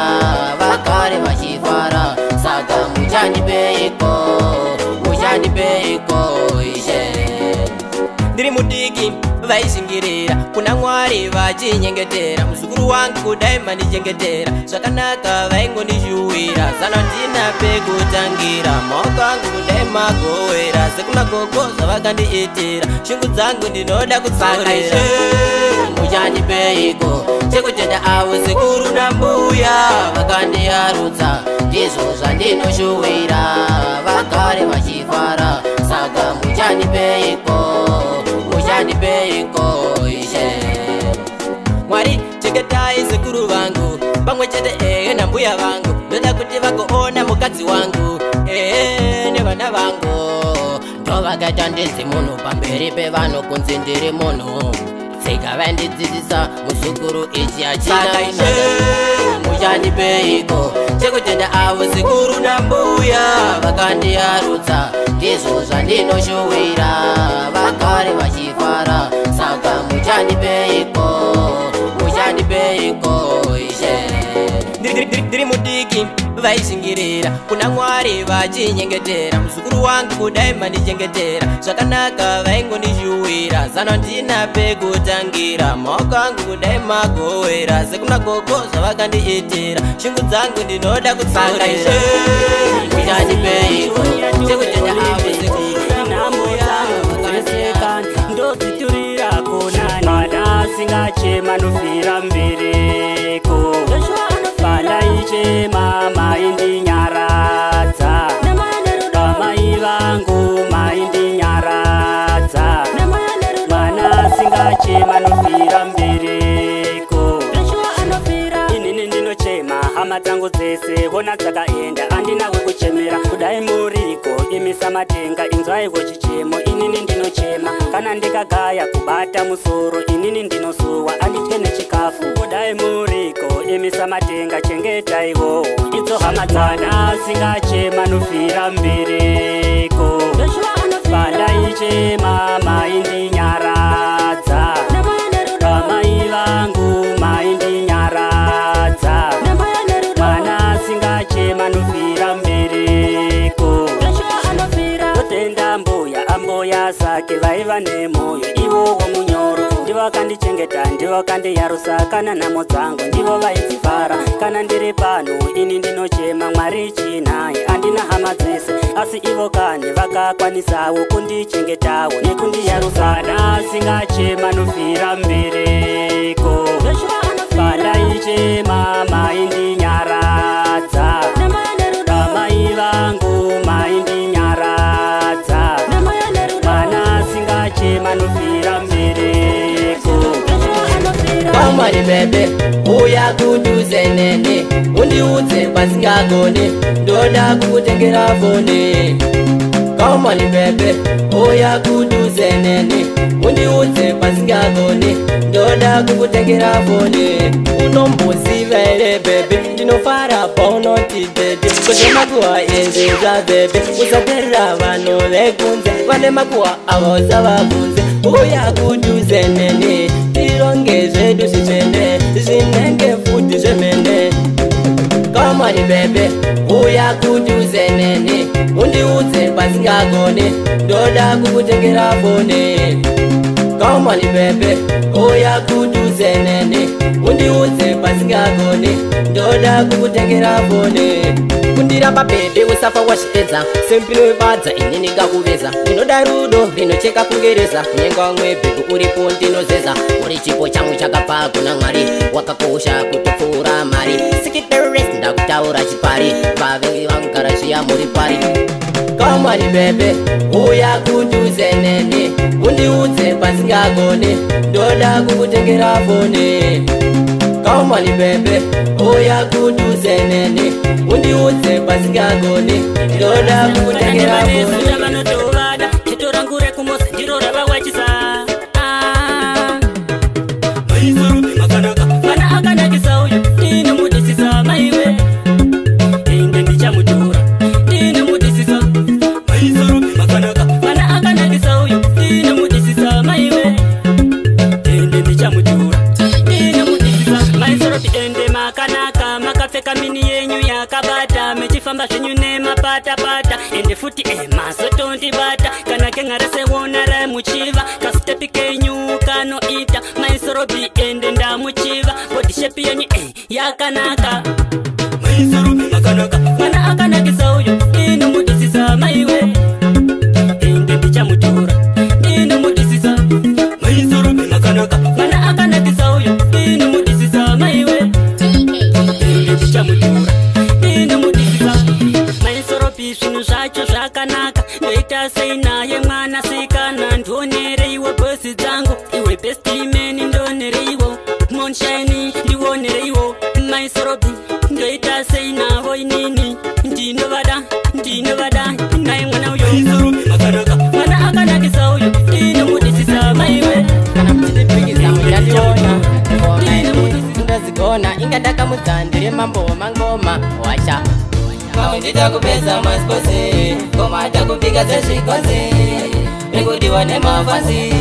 Speaker 2: vagare vachifara saka muchandipeiko ishe ndiri mudiki vaishingirira kuna mwari vachinyengetera muzukuru wangu kudai mandichengetera zvakanaka vaingondishuwira zano ndina pekutangira maoko angu kudai magowera sekuna gogo zvavakandiitira shungu dzangu ndinoda kutsorera muchandipeiko chekutenda avo sekuru nambuya vakandiyarudza ndizvo zvandinoshuwira vagare vachifara saka muchandipeiko ishe mwari cheketai sekuru vangu pamwe chete nambuya vangu ndoda kuti vagoona mukadzi wangu nevana vangu ndovakaita ndizi munhu pamberi pevanhu kunzi ndiri munhu tsika vandidzidzisa muzukuru ichi achina muchandipeiko chekutenda avo sekuru nambuya vakandiyarudza ndizvo zvandinoshuwira vagare vachifara saka muchandipeiko ishe ndiri mudiki vaishingirira kuna mwari vachinyengetera muzukuru wangu kudai mandichengetera zvakanaka vaingondishuwira zano ndina pekutangira maoko angu kudai magowera sekuna gogo zvavakandiitira shungu dzangu ndinoda kutsorera muchandipeiko chekutenda avo
Speaker 5: ndodziturira konani mana singachema nofira mbereko palaichema maindinyaradza amai vangu maindinyaradza mana singachema nofira mbereko inini ndinochema hama dzangu dzese hona dzakaenda andina wekuchemera kudai muriko imisa matenga inzwaiwo chichemo inini ndinochema kana ndikagaya kubata musoro inini ndinosuwa anditye nechikafu kudai muriko imisa matenga chengetaiwo idzo hama dzana singachema nofira mbereko pandaichema maindinyaradza amai vangu maindinyaradza mwana singachema nofira mbereko totenda mbuya amboya zake vaiva nemwoyo ivowo munyoro ndivo vakandichengeta ndivo vakandiyarusa kana nhamo dzangu ndivo vaidzifara kana ndiri pano ini ndinochema mwari chinaye andina hama dzese asi ivo kani vakakwanisawo kundichengetawo nekundiyarusana singachema nofira mbereko pandaichema maindinyaradza amai vangu maindinyaradza mwana singachema nofira mbereko
Speaker 2: Kamari bebe, uya kuti kudhuze nene undiudze pasingagone ndoda kukutengera foni Come on baby oya kudhuze nene undiudze pasingagone ndoda kukutengera foni unomboziva ere bebe ndinofara paunoti dede kuti makuwa enzeza bebe usaterera vanhu vekunze vane makuwa avo usavabvunze uya kudhuze nene tironge zvedu zvitsvene zvinenge futi zvemene Come on bebe uya kudhuze nene undiudze pasingagone ndoda kukutengera foni Come on bebe oya kudhuze nene undiudze pasingagone ndoda kukutengera foni kundiramba bebe usafa wazviedza sempinoibadza ini ndingakuveza ndinoda rudo rinocheka kungereza nyenga mwe bebe uripo ndinozeza uri chipo changu chakabva kuna mwari wakakosha kutopfuura mari sikiterrorist ndakutaura chipari vavengi vangara zviya muri pari Come on bebe uya kudhuze nene undiudze pasingagone ndoda kukutengera foni Come on bebe oya kudhuze nene undiudze pasingagone ndoda kukutengera foni
Speaker 3: vanotovada chitorangure kumosa ndiro ravawachisa vana akanakisa uyu ndinomudisisa maiwe inde ndichamutora ndinomudisisa vana akanakisa uyu ndinomudisisa maiwe inde ndichamutora ndinomudisisa maisoropi ende makanaka makapfeka mini yenyu yakabata mechifamba zvenyu nemapatapata ende futi masotondibata kana kengaresewona remuchiva kasitepi kenyu kanoita maisoropi ende ndamuchiva bodishepi yenyu yakanaka vana akanakisa uyu ndinomudisisa maiwe ende ndichamutora ndinomudisisa vana akanakisa uyu ndinomudisisa maiwe ende ndichamutora ndinomudisisa maisoropi zvinhu zvacho zvakanaka ndoita sei naye mwana sikana ndionereiwo bhosi dzangu iwe bestimeni ndionereiwo monshani ndionereiwo maisoropi ndoita sei navo inini ndinovada naye mwana uyo mwana akanakisa uyu ndinomudisisa maiwe
Speaker 2: kana mutipikisa mujationa ndazigona ingadakamudzandire mambo mangoma washa Mawe nditakupedza masiposi koma takupika sezvikonzi rekudiwa nemafanzi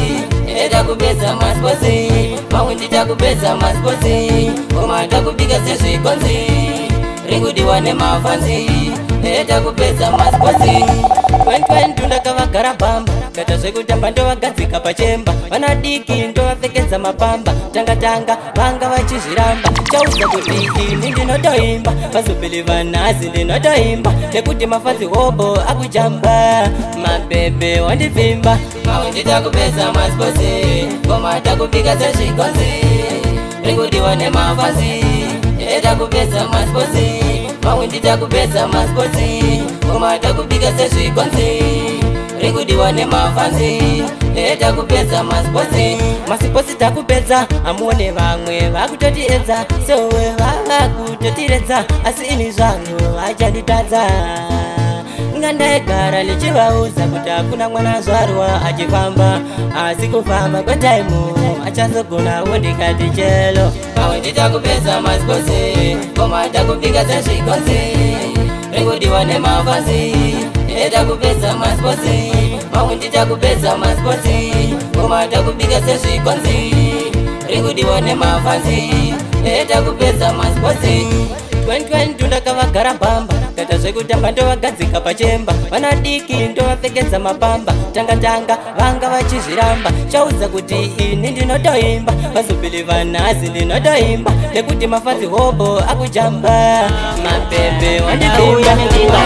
Speaker 2: etakupedza masiposi mawe nditakupedza masiposi koma takupika sezvikonzi rekudiwa nemafanzi etakupedza masiposi kwenkwentu ndakavagara bamba kata zvekutamba ndovagadzika pachemba vana diki ndovapfekedza mapamba tanga vanga vachizviramba chauza kuti ini ndinotoimba vazobhilivha nhasi ndinotoimba nekuti mafanzi hobo akujamba mabhebhe wandipfimba mawe nditakupedza masiposi koma takupika sezvikonzi rekudiwa nemafanzi etakupedza masiposi mawe nditakupedza masiposi koma takupika sezvikonzi rekudiwa nemafanzi etakupedza masiposi masiposi takupedza amuone vamwe vakutotiedza sewe vavakutotiredza asi ini zvangu vachanditadza ngandaigara lichivauza kuti hakuna mwana zvarwa achifamba asi kufamba kwetaimu achazogona wondikati chelo mawe nditakupedza masiposi koma takupika sezvikonzi rekudiwa nemafanzi etakupedza masiposi mawe nditakupedza masiposi koma takupika sezvikonzi rekudiwa nemafanzi etakupedza masiposi kwenkwentu ndakavagara bamba kata zvekutamba ndovagadzika pachemba vana diki ndovapfekedza mapamba tanga vanga vachizviramba chaudza kuti ini ndinotoimba vazobhilivha nhasi ndinotoimba nekuti mafanzi hobo akujamba mabhebhe wandipimba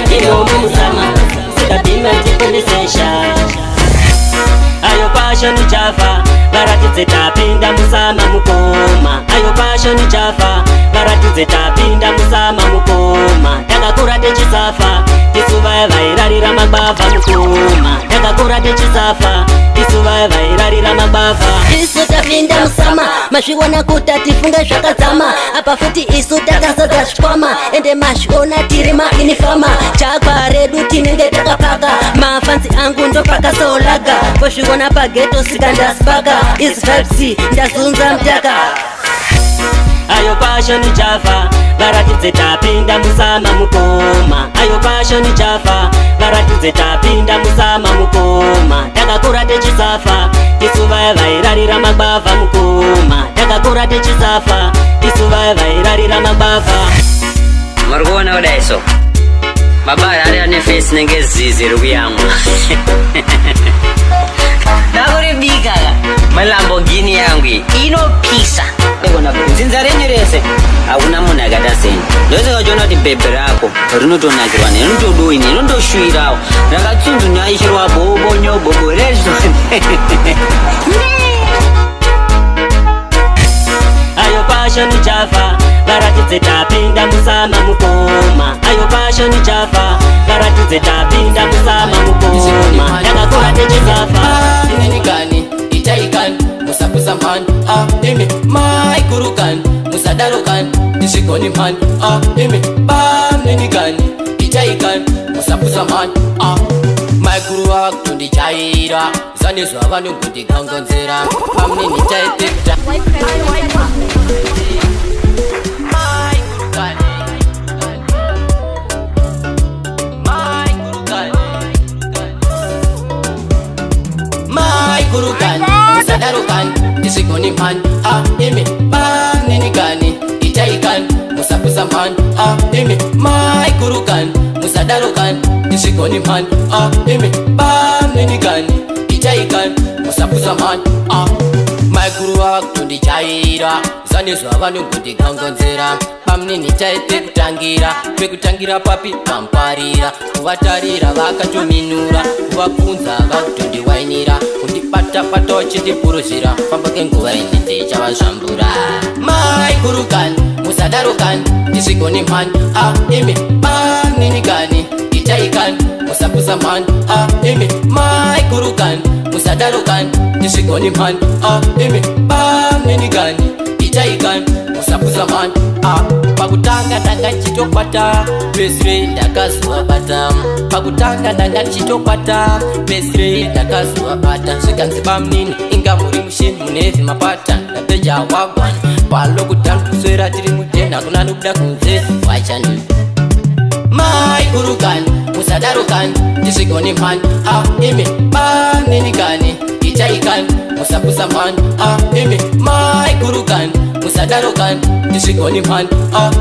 Speaker 2: ayo pashoni chafa varatidze tapinda musama mukoma ayo pashoni chafa varatidze tapinda musama mukoma takakura techisafa tisuva vairarira magwavha mukoma takakura techisafa tisuva vairarira
Speaker 3: vairarira mabava. Isu tapinda musama mazviona kuta tifunga zvakadzama apa futi isu takazadza zvikwama ende mazviona tiri mainifama chakwa redu tinenge takapaka mafanzi angu ndopakasaolaga pozviona pageto sika ndasipaka isvibc ndazunza mtaka ayo pashoni chafa varatidze tapinda musama mukoma ayo pashoni chafa varatidze tapinda musama mukoma takakura techisafa tisu vaya vairarira mabava mukoma takakura techisafa tisu vaya vairarira mabava.
Speaker 9: Muri kuona kudai so mabara ari ane fesi nenge zizi rikuyamwa ndakuribika malambogini yangu inopisa dzinza renyu rese hakuna munhu akada seni ndosekachiona kuti bhebhe rako rinotonakirwa ne rinotodoini rinotoshuwirawo rakatsunzunwa ichirwa bobonyobobo rezvo
Speaker 3: ayo pashoni chafa varatidze tapinda musama mukoma ayo pashoni chafa varatidze tapinda musama mukoma takakura techisafa
Speaker 2: inenikani itaikan musakuza man imi maikurukan musadarukan ndisvikoni man imi bamnenikani itaikan musakuza man maikuru vakutondichaira zanezva vanongondigangonzera pamneni taipekta musadarukan ndisvikoni man imi bamnenikani itaikan musakuza man imi maikurukan musadarukan ndisvikoni man imi bamnenikani itaikan musakuza man maikuru vakutondichaira zanezva vanongondigangonzera pamneni pekutangira papi pamparira kuvatarira vakatominura kuvabvunza vakutondiwainira kundipatapata uchindipuruzira famba kenguva ini ndichavazvambura maikurukan musadarukan ndisvikoni man imi bamnenikani itaikan musakuza man imi maikurukan musadarukan ndisvikoni man imi bamnenikani itaikan musakuza man pakutanga ndanga ndichitokwata pesire ndakazovabata pakutanga ndanga ndichitokwata pesire ndakazovabata zvikanzi bamnini inga muri musheni munevhi mapata ndapeja wagwana palokudhani kuswera tiri mudheni hakuna nokuda kunze wachanu maikurukan musadarukan ndisvikoni man imi bamnenikani itaikan musakuza man imi maikurukan musadarukan ndisvikoni man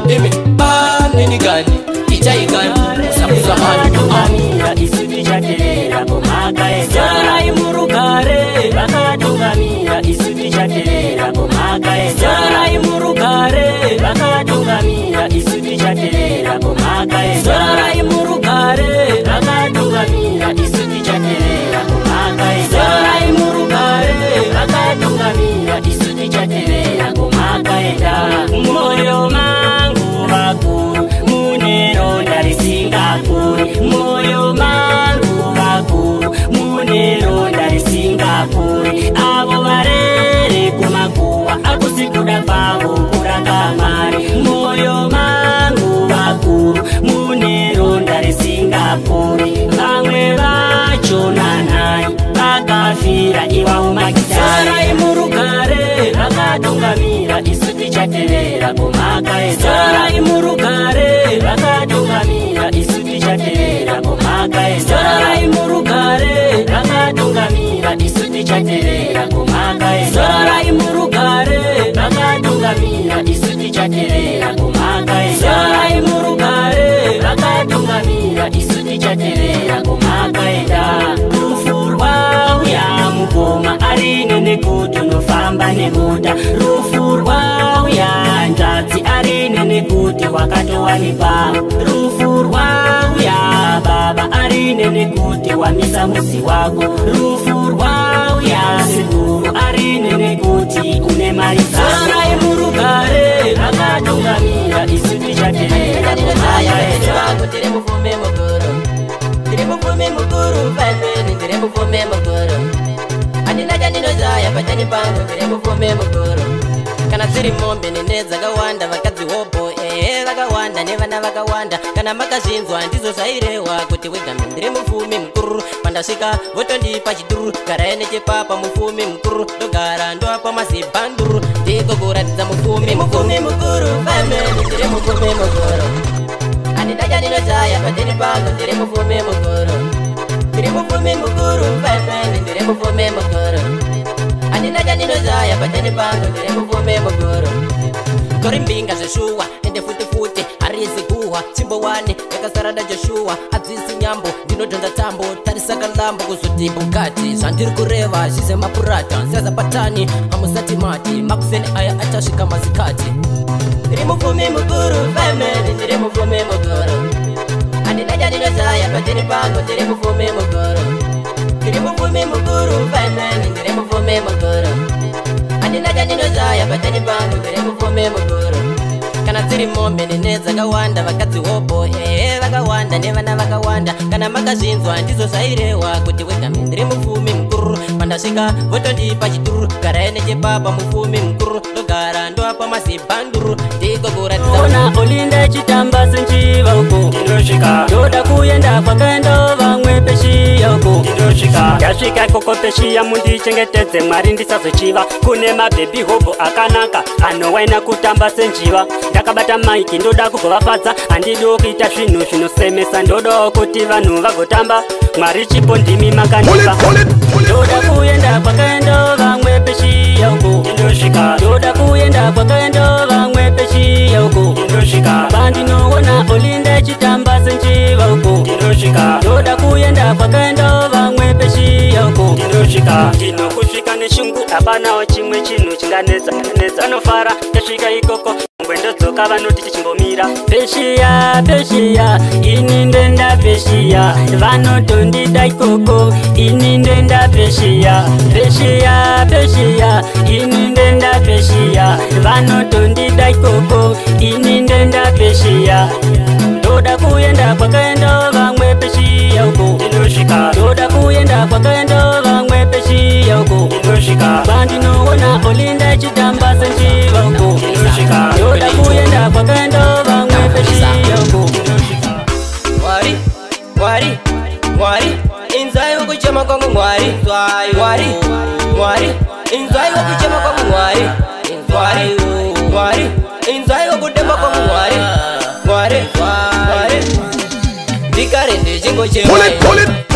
Speaker 2: imi bamnenikani itaikan musakuza man isutichaterera pomakaesarai murugare vakatungamira isutichaterera pomakaesarai murugare vakatungamira isutichaterera pomakaesarai murugare vakatungamira isutichaterera pomakaesarai murugare vakatungamira isutichaterera pomakaenda moyo mangu vakuru muneronda risingapuri moyo mangu vakuru muneronda risingapuri avo varere kumakuwa akusikuda kwavo kurakamari moyo mangu vakuru muneronda risingapuri vamwe vachona nai vakafira iwavo makitarai murugare vakatungamira isu tichaterera pomakaesarai murugare vakatungamira isu tichaterera pomakaesarai murugare vakatungamira isu tichaterera pomakaesarai murugare vakatungamira isu tichaterera pomakaesarai murugare vakatungamira isu tichaterera pomakaenda rufu rwauya mukoma arine nekuti unofamba nemuda rufu rwauya nzvadzi arine nekuti wakatowanikwa rufu rwauya baba arine nekuti wamisa muzi wako rufu rwauya sekuru arine nekuti une mari sarai murugare vakatungamira isu tichaterera pomakaenda tiri mufume mukuru pamweni tiri mufume mukuru andinaja ndinozaya patani pangu ndiri mufume mukuru kana dziri mombe nene dzakawanda vakadzi hopo vakawanda nevana vakawanda kana makazvinzwa ndizo zvairewa kuti wegame ndiri mufumi mukuru pandasvika votondipa chiduru garai nechepapa mufumi mukuru ndogara ndoapa mazibhanduru ndiko kuratidza mufumi mukuru fameni ndiri mufumi mukuru andindacha ndinozaya patani pangu ndiri mufumi mukuru ndiri mufumi mukuru fameni ndiri mufumi mukuru andindacha ndinozaya patani pangu ndiri mufumi mukuru tori mbinga zveshuwa ende futi harizi guhwa chimbowani yakasarada joshua adzisi nyambo ndinodhonza tambo tarisa kalambo kuzoti bukati zvandiri kureva zvize mapurata nsiyaza patani hamusati mati makuseni aya achasvika mazikati ndiri mufumi mukuru fameni ndiri mufumi mukuru andindacha ndinozaya patini pangu ndiri mufumi mukuru ndiri mufumi mukuru fameni ndiri mufumi mukuru andindacha ndinozaya patani pangu ndiri mufumi mukuru kana dziri mombe nene dzakawanda vakadzi hopo vakawanda nevana vakawanda kana makazvinzwa ndizo zvairewa kuti wegame ndiri mufumi mukuru pandasvika votondipa chiduru garai nechepapa mufumi mukuru ndogara ndoapa mazibhanduru ndiko kuratidzaona
Speaker 5: olinda chitamba senjiva uko ndinosvika ndoda kuenda kwakaenda vamwe peshiya uko ndinosvika ndasvika koko peshiya mundichengetedze mwari ndisazochiva kune mabhebhi hobo akanaka anowaina kutamba senjiva ndakabata maiki ndoda kugovafadza handidi kuita zvinhu zvinosemesa ndodawo kuti vanhu vagotamba mwari chipo ndimi makanipa ndoda kuenda kwakaenda vamwe peshiya uko ndinosvika ndoda kuenda kwakaenda vamwe peshiya uko ndinosvika pandinoona olinda chitamba senjiva uko ndinosvika ndoda kuenda kwakaenda vamwe peshiya uko ndinosvika ndinokusvika neshungu hapanawo chimwe chinhu chinganetsa vanofara tasvika ikoko ndodzoka vanoti tichimbomira peshiya ini ndenda peshiya vanotondida ikoko ini ndenda peshiya ini ndenda peshiya vanotondida ikoko ini ndenda peshiya ndoda kuenda kwakaenda vamwe peshiya uko ndinosvika ndoda kuenda kwakaenda vamwe peshiya uko ndinosvika pandinoona olinda chitamba senjiva uko ndinosvika ndoda kuenda kwakaenda vamwe peshiya uko ndinosvika
Speaker 2: mwari inzai wokuchema kwangu mwari inzai wokuchema kwangu mwari inzai wokudemba kwangu mwari ndikare ndichingochema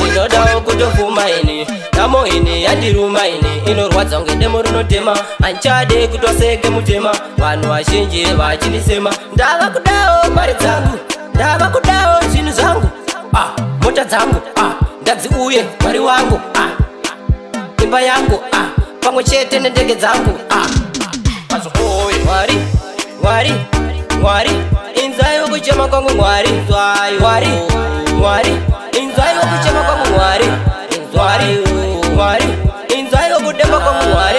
Speaker 2: inodawo kutofuma ini namo ini yandiruma ini inorwadza kunge demo rinotema anchade kutoseke mutema vanhu vazhinji vachindisema ndava kudawo mari dzangu ndava kudawo zvinhu zvangu mota dzangu ndadziuye mwari wangu imba yangu pamwe chete nendege dzangu mwari inzai wokuchema kwangu mwari inzai wokuchema kwangu mwari inzai wokudemba kwangu mwari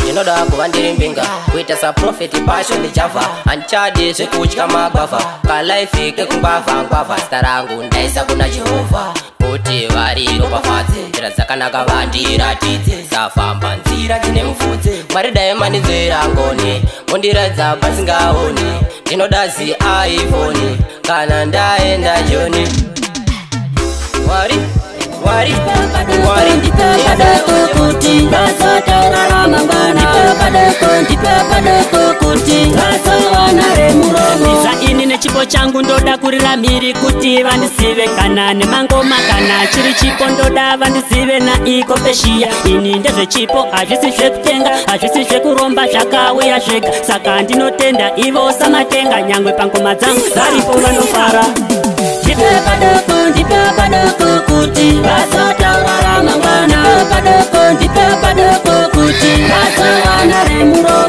Speaker 2: ndinoda kuva ndiri mbinga kuita saprofeti pasho ndichafa handichadi zvekutya magwavha kalaifi kekungwavha zita rangu ndaisa kuna jehovha kuti vari ropafadze nzira dzakanaka vandiratidze safamba nzira dzine mufudze mwari dai mandinzera ngoni mundiradza pasingaoni ndinoda ziiphone kana ndaenda joni mwari
Speaker 3: kuti vasatarara mangwana ndipepadeko kuti vasawana remuromo ini nechipo changu ndoda kurira mhiri kuti vandisive kana nemangoma kana chiri chipo ndoda vandisive naiko peshiya ini ndezvechipo hazvisi zvekutenga hazvisi zvekuromba zvakauya zvega saka ndinotenda ivo samatenga nyangwe pangoma dzangu varipo vanofara ndipepadeko kuti vasatarara mangwana ndipepadeko kuti vasawana remuromo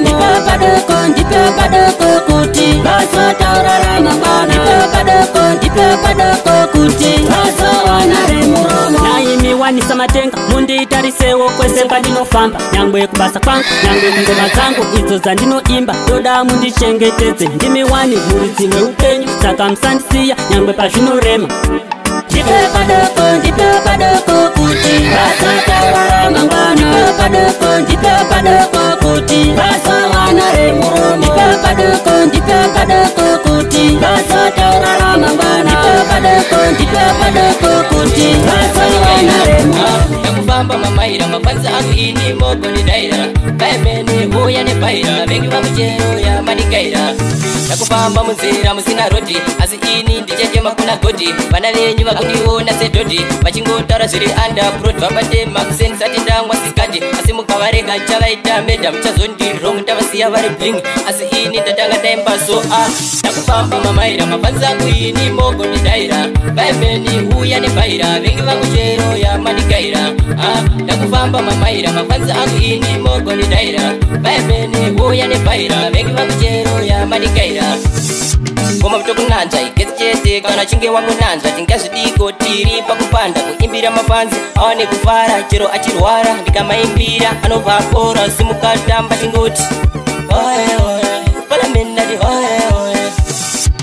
Speaker 3: ndipepadeko kuti vasatarara mangwana ndipepadeko kuti vasawana remuromo naimiwanisa matenga munditarisewo kwese pandinofamba nyangwe kubasa kwangu nyangwe kungoma dzangu idzo dzandinoimba ndoda mundichengetedze ndimiwani mhuri dzimwe upenyu saka musandisiya nyangwe pazvinorema ndipepadeko kuti Tasatarara mangwana padeko ndipe padeko kuti Tasawana remuromo ndipe padeko kuti Tasatarara mangwana ndipe padeko kuti Tasawana remuromo
Speaker 2: Nakufamba mamaira mafanza aku ini mogo ni daira Baimeni huya ni paira Vengi wa mchero ya manikaira Nakufamba muzira musina roti Asi ini ndicheche makuna goti Vanalenyu wakuniona sedodi Machingotara ziri anda proti Vapate makusen sati ndangwa sikati Asi mukavarega chavaita meda Mchazondi rong tavasiya vari bling Asi ini tatanga taimba so Nakufamba mamaira mafanza aku ini mogo ni daira Baimeni huya ni paira Vengi wa mchero ya manikaira Nakufamba mamaira mafanza aku ini mogo ni daira Baimeni huya ni paira Vengi wa mchero ya manikaira Koma mtoko nanja ikezi kana chinge wangu nanja Tingazvidiko tiri pakupanda kuimbira mafanzi awane kufara chero achirwara ndikamaimbira anobva akora simukatamba chingoti oye oye palamendati oye oye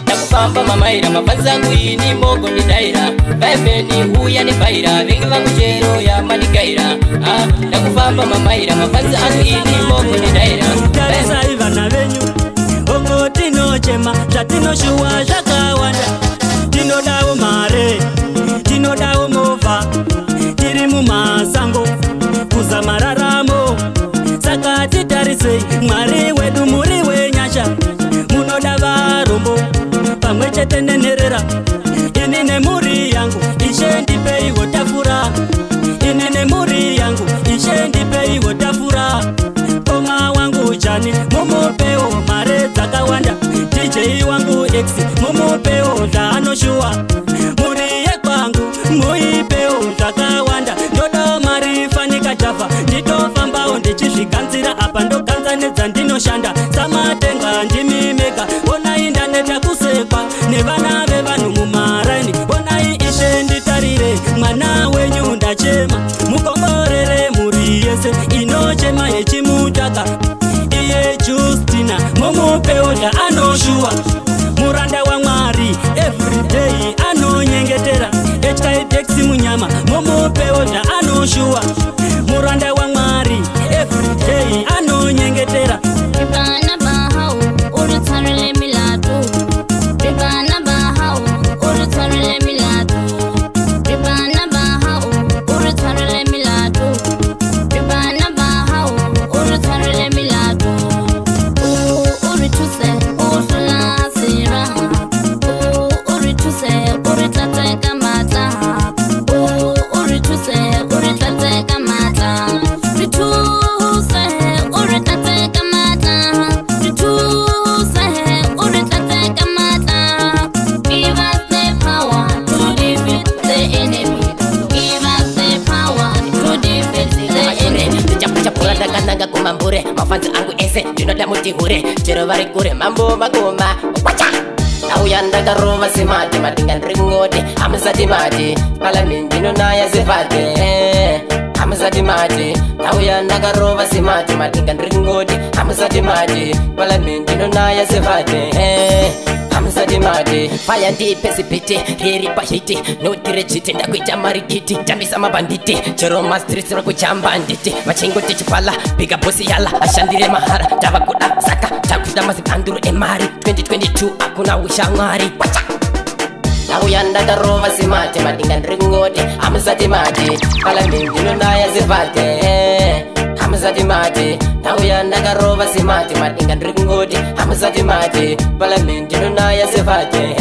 Speaker 2: Nakufamba mamaira mafanzi angu ini mogo ni daira Baimeni huya ni paira vengi vangu chero ya manikaira Nakufamba mamaira mafanzi angu ini mogo ni daira
Speaker 5: Vana venyu Ongo tinochema zvatinoshuwa zvakawanda Tinodawo mare, tinodawo movha Tiri mumasango, kuzamararamo Saka titarisei, Mwari wedu muri wenyasha Munoda varombo, pamwe chete nenherera Ini nemuri yangu, ishe ndipeiwo tafura Ini nemuri yangu, ishe ndipeiwo tafura Koma wangu chani, mumupeo mare dzakawanda DJ wangu X, mumupeo zvaanoshua Muri yekwangu, muipeo zvakawanda Ndoda mari fanika java, nditofambawo ndichizviganzira Apa ndoganzanedza ndinoshanda, samatenga ndimimeka Onai ndaneta kusekwa, nevana vevanhu mumaraini Onai ishe nditarire, mwana wenyu ndachema Mukongorere muri yese, inochema yechimutaka Iye Justina, mumupeo zvaanoshua Muranda waMwari, everyday anonyengetera HKDX munyama, mumupeo zvaanoshua Muranda waMwari, everyday anonyengetera
Speaker 6: Ribana bahau, urutarele milatu Ribana bahau, urutarele milatu Ribana bahau, urutarele milatu Ribana bahau, urutarele milatu Urituse, urla siraha Urituse, uritate kamata Urituse, uritate kamata Rituse, uritate kamata Rituse, uritate kamata Give us the power to defeat the enemy Give us the power to defeat the enemy
Speaker 2: Chapuranda kananga kumambure mafanzi angu ese ndinoda mutihure chero vari kure mambo magoma wacha Nauya ndakarova simati madinga ndringode amusati mati palamindi nonaya zivate amusati mati Nauya ndakarova simati madinga ndringode amusati mati palamindi nonaya zivate amusati mati faya ndipesi piti riri pahiti notire chiti ndakuita marikiti tambisa mabanditi chero mastrisi rakuchamba nditi vachingoti chipala bika bosi yala ashandire mahara tavakuda saka takuda mazibanduru emari 2022 akuna wisha Mwari wacha Nauya ndakarova simati madinga ndringode amusati mati palamindi nonaya zivate amusati mati Nauya ndakarova simati madinga ndringode amusati mati palamindi nonaya zivate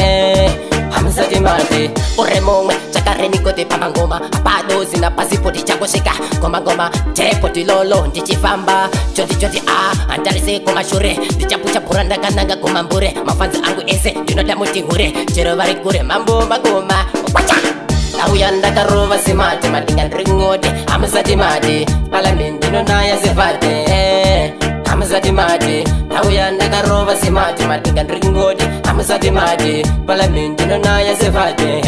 Speaker 2: amusati mati uremomwe chakarenikote pamangoma apadozi na pasipoti changosvika ngoma tepoti lolo ndichifamba choti andarise kumashure ndichapuchapura ndakananga kumambure mafanzi angu ese ndinoda mutihure chero vari kure mambo magoma wacha Nauya ndakarova simati madinga ndringode amusati mati palamindi nonaya zivate amusati mati Nauya ndakarova simati madinga ndringode amusati mati palamindi nonaya zivate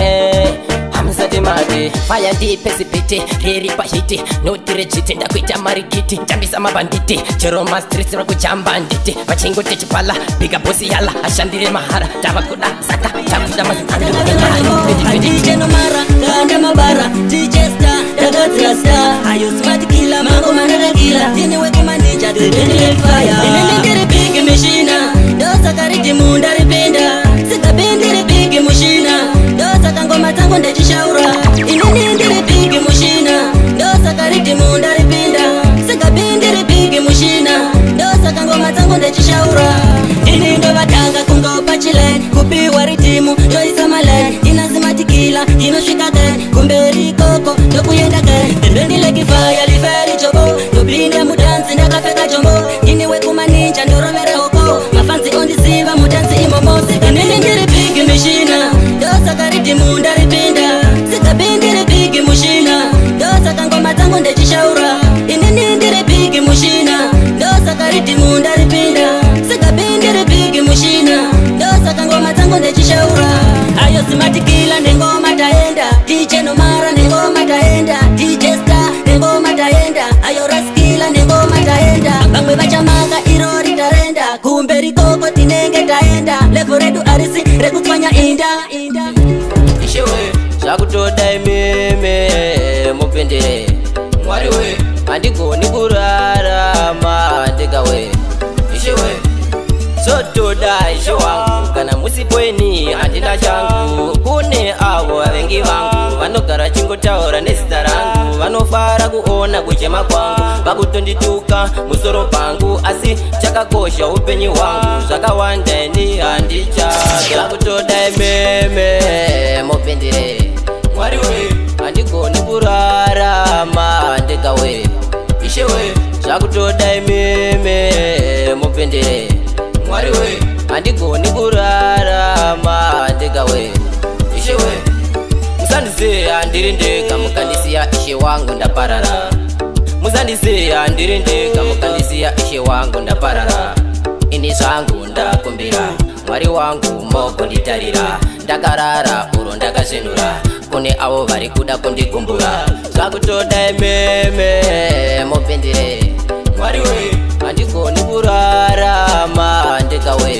Speaker 2: amusati mati faya ndipesi piti riri pahiti notire chiti ndakuita marikiti tambisa mabanditi chero mastrisi rakuchamba nditi vachingoti chipala bika bosi yala ashandire mahara tavakuda saka takuda mazibanduru emari
Speaker 3: Adiche no mara, kanda mabara, DJ Star, daga rasta. Ayo smart killer, mango manada killer. Dini we kumanija, the bendile fire. Inenengere big machine, dosa kariti munda ripenda. Sika bendile big machine, dosa kangoma tango ndechishaura. Inenengere big machine, dosa kariti munda ripenda. Sika bendile big machine, dosa kangoma tango ndechishaura. Inindo batanga kungopa chile, kupiwa ritimu, joisa male. Inasimatikila, inoshika ke, kumberi koko, dokuyenda ke. Bendile kifaya, liferi chobo, dobinde mudansi ndakafeka jombo. Iniwe kumaninja ndoromere hoko, mafansi ondisiva mudansi imomosi. Inenengere big machine, dosa kariti munda ripenda. Sika bendile big machine, dosa kangoma tango ndechishaura. Inenengere big machine, dosa kariti munda ripenda. Sika bendile big machine, dosa kangoma tango ndechishaura. Ayo simatikila ndengoma taenda, DJ Nomara ndengoma taenda, DJ Star ndengoma taenda, ayo raskila ndengoma taenda. Bangwe bachamaka irori tarenda, kumberi koko tinenge taenda. Levo redu arisi rekutwanya inda.
Speaker 2: Ishewe shakutoda imeme mupendere mwari we andikoni kurarama ndikawe. Ishewe sotoda ishe wangu kana musipweni andina changu. Kune avo vengi vangu vanogara chingotaura nezita rangu, vanofara kuona kuchema kwangu vakutondituka musoro pangu. Asi chakakosha upenyu hwangu zvakawanda ini handichake. Zvakutoda imeme mupendere mwari we handigoni kurarama ndikawe. Ishewe zvakutoda imeme mupendere mwari we handigoni kurarama ndikawe. Ishewe musandiseya ndiri ndega mukandisiya ishe wangu ndaparara. Musandiseya ndiri ndega mukandisiya ishe wangu ndaparara. Ini zvangu ndakumbira mwari wangu mokonditarira. Ndakarara uro ndakazenura kune avo vari kuda kundigumbura. Zvakutoda imeme mupendere mwari we handigoni kurarama ndikawe.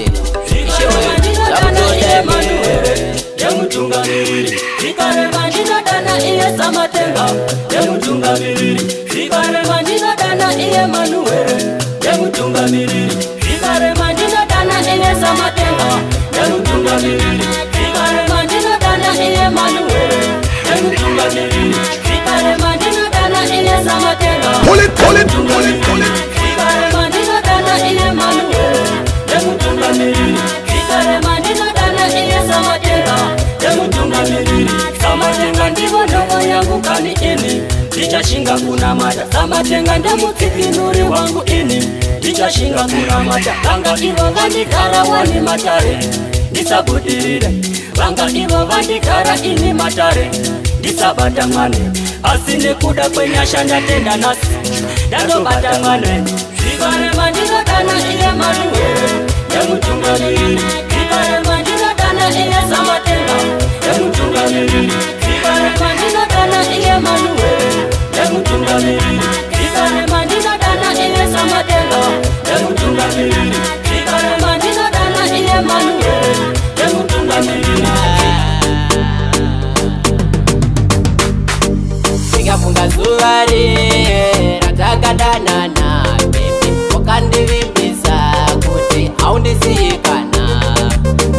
Speaker 2: Ishewe zvakutoda imeme yemutungamiriri zvikarema ndinodana iye Samatenga. Yemutungamiriri zvikarema ndinodana iye Manuwere. Yemutungamiriri zvikarema ndinodana iye Samatenga. Yemutungamiriri zvikarema ndinodana iye Manuwere. Yemutungamiriri zvikarema ndinodana iye Samatenga. Zvikarema ndinodana iye Manuwere. Yemutungamiriri zvikarema ndinodana iye Samatenga. Yemutungamiriri Samatenga ndivo ndomo yangu kani ini. Ndichashinga kunamata Samatenga ndemutsikinuri wangu ini. Ndichashinga kunamata vanga ivo vandikara wani matare. Ndisabudirire vanga ivo vandikara ini matare. Ndisabata mwane asi nekuda kwenyasha ndatenda nasi ndatobata mwane. Zvikarema ndinodana iye Manuwere. Yemutungamiriri zvikarema ndinodana iye Samatenga. Yemutungamiriri zvikarema ndinodana iye Manuwere. Yemutungamiriri zvikarema ndinodana iye Samatenga. Yemutungamiriri zvikarema ndinodana iye Manuwere. Yemutungamiriri ndikafunga zuva ratakadanana baby wakandivimbisa kuti haundisiyikana.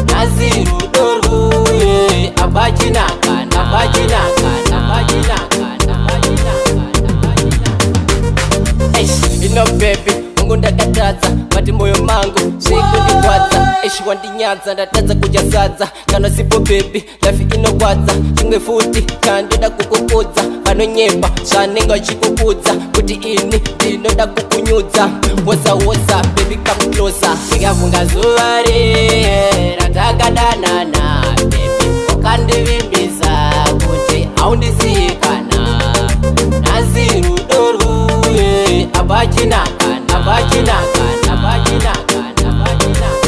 Speaker 2: Nasi rudo rwuye abachinakana abachinakana abachinakana abachinakana. Ino baby mungu ndakatadza mati moyo mangu zvikundikwadza. Wandinyadza ndatadza kudya sadza kana sipo baby life inokwadza. Chimwe futi kandoda kukukudza vanonyepa zvanenge vachikukudza kuti ini ndinoda kukunyudza. Woza woza baby come closer. Ndikafunga zuva ratakadanana baby wakandivimbisa kuti haundisiyikana. Nasi rudo rwuye abachinakana abachinakana abachinakana abachinakana.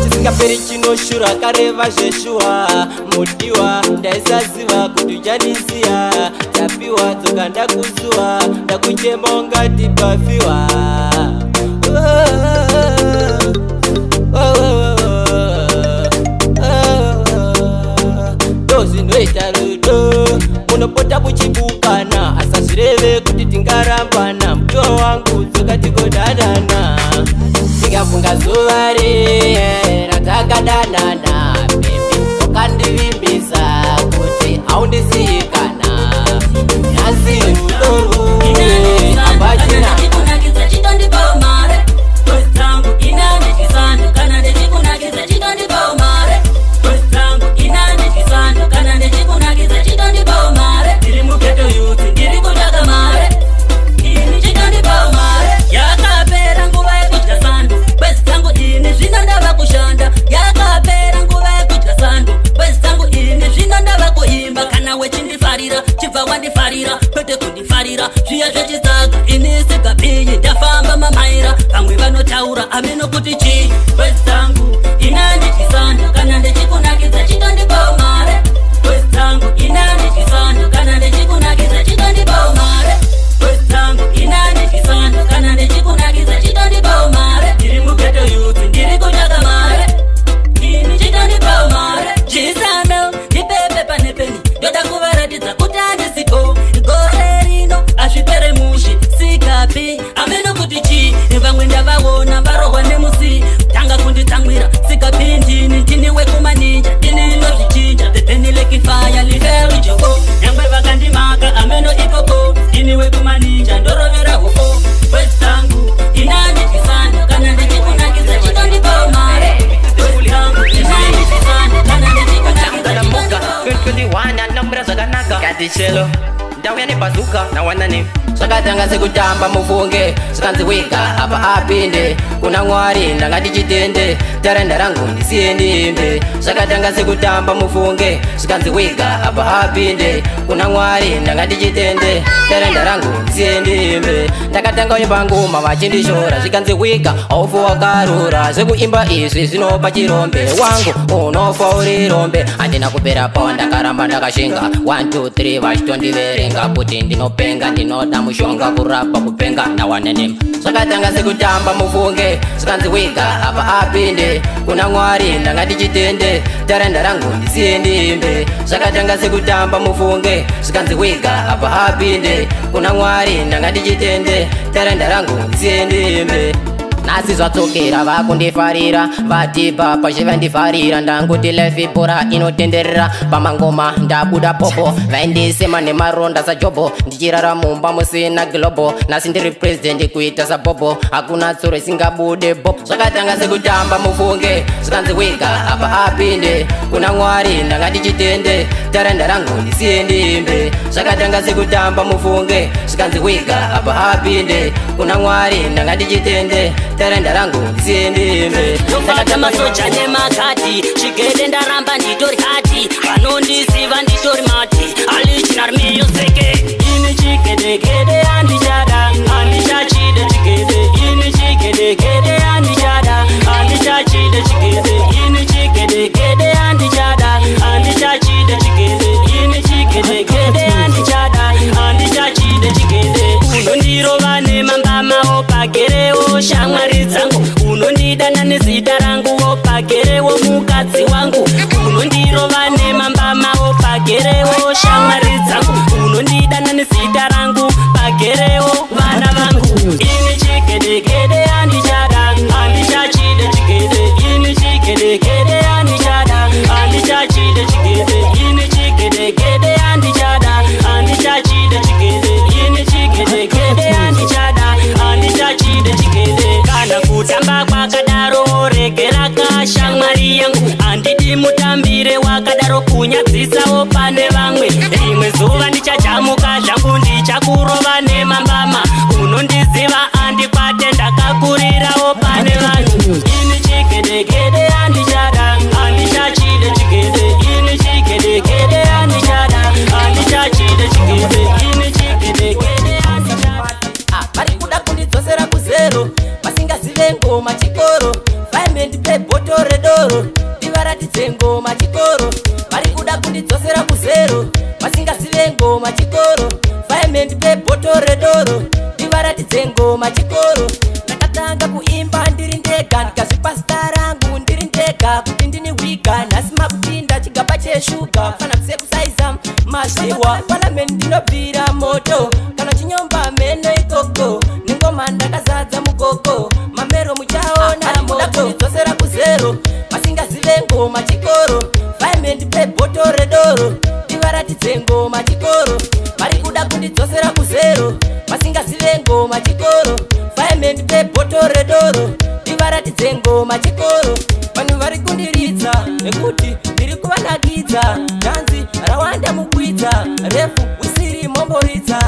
Speaker 2: Chisingaperi chinoshura kareva zveshuwa mudiwa. Ndaisaziva kuti uchandisiya tapiwa dzoka ndakuzuwa ndakuchema ungati pafiwa. Ndozvinoita rudo unopota kuchibukana asazvireve kuti tingarambana mutoo wangu dzoka tigodanana tikafunga zuva ratakadanana bebi ukandivimbisa kuti haundisiyikana nhasi rudoru apachina
Speaker 3: wandifarira kwete kundifarira zviya zvechisaka ini sikapiyi ndafamba mamaira vamwe vanotaura ameno kuti chii wezangu ina ndichisando kana ndichikunakidza chitondipawo mare wezangu ina ndichisando kana ndichikunakidza chitondipawo mare wezangu ina ndichisando kana ndichikunakidza chitondipawo mare ndiri mugeto youth ndiri kutsvaka mare ini chitondipawo mare chisano ndipepe pane peni ndoda kuvaratidza kuti andisiko gore rino azvipere mushi sikapi ameno kuti chii vamwe ndavaona varohwa nemusi tanga kunditsamwira sikapi ndini ndini wekumaninja ndini inozvichinja tepenilekifaya liverijogo nyangwe vakandimaka ameno ikoko ndini wekumaninja ndorovera hoko wezangu inandichisando kana ndichikunakidza chitondipawo mare wezangu inandichisando kana ndichikunakidza
Speaker 2: katichelo ndauya nebazuka nawanani zvakatanga sekutamba mufunge zvikanziwika apa apinde kuna mwari ndanga ndichitende tarenda rangu ndisiye ndimbe zvakatanga sekutamba mufunge zvikanziwika apa apinde kuna mwari ndanga ndichitende tarenda rangu ndisiye ndimbe ndakatanga uye panguma vachindishora zvikanziwika aufu wakarura zvekuimba izvi zvinopa chirombe wangu unofa uri rombe handina kupera pawa ndakaramba ndakashinga 1 2 3 vachitondiverenga kuti ndinopenga ndinoda mushonga kurapa kupenga nawanene zvakatanga sekutamba mufunge zvikanziwika apa apinde kuna mwari ndanga ndichitende tarenda rangu ndisiye ndimbe zvakatanga sekutamba mufunge zvikanziwika apa apinde kuna mwari ndanga ndichitende tarenda rangu ndisiye ndimbe nasi zvatsokera vakundifarira vatipa pazvivandifarira ndanguti lefi bora inotenderera pamangoma ndabuda popo vaindisema nemaronda sajobo ndichirara mumba musina globo nasi ndiri president kuita sabobo hakuna tsuro isingabude bob zvakatanga sekutamba mufunge zvikanziwika apa apinde kuna mwari ndanga ndichitende tarenda rangu ndisiye ndimbe zvakatanga sekutamba mufunge zvikanziwika apa apinde kuna mwari ndanga ndichitende tarenda rangu ndisiye ndimbe
Speaker 3: ndofata masoja nemakati chigede ndaramba nditori hati vanondiziva nditori mati alichinar miyoseke ini chigedegede andichada andichachide chigede ini chigedegede andichada andichachide chigede ini chigedegede andichada andichachide chigede ini chigedegede andichada andichachide chigede unondirova nemambama opagerewo shamwari dzangu unondidana nezita rangu opagerewo mukadzi wangu unondirova nemambama opagerewo shamwari dzangu unondidana nezita rangu pagerewo vana vangu ini chigedegede andichada andichachide chigede ini chigedegede andichada andichachide chigede ini chigedegede andichada andichachide chigede ini chigedegede andichada andichachide chigede kana kutamba kwakadaro regera kashamwari yangu handidi mutambire wakadaro kunyadzisawo pane vamwe rimwe zuva ndichajamuka zvangu ndichakurova nemambama unondiziva andikwate ndakakurirawo pane vanhu ini chigedegede andichada andichachide chigede ini chigedegede andichada andichachide chigede ini chigedegede andichada
Speaker 2: vari kuda kundidzosera kuzero vasingazive ngoma chikoro vaimendipe bhoto redoro ndivaratidze ngoma chikoro vari kuda kundidzosera kuzero vasingazive ngoma chikoro vaimendipe bhoto redoro ndivaratidze ngoma chikoro ndakatanga kuimba ndiri ndega ndikazvipa zita rangu ndiri ndega kuti ndini wiga nhasi makupinda chigaba cheshuga fana kusekusaiza Masiwa parliament ndinobvira moto kana chinyomba meno ikoko ningoma ndakazadza mukoko mamero muchaona moto dzosera kuzero masingazive ngoma chikoro fireman pe boto redoro ivaratidze ngoma chikoro vari kuda kundidzosera kuzero masingazive ngoma chikoro fireman pe boto redoro ivaratidze ngoma chikoro vanhu vari kundiridza nekuti ndiri kuvanakidza dhanzi rawanda mukwidza refu usiri momboridza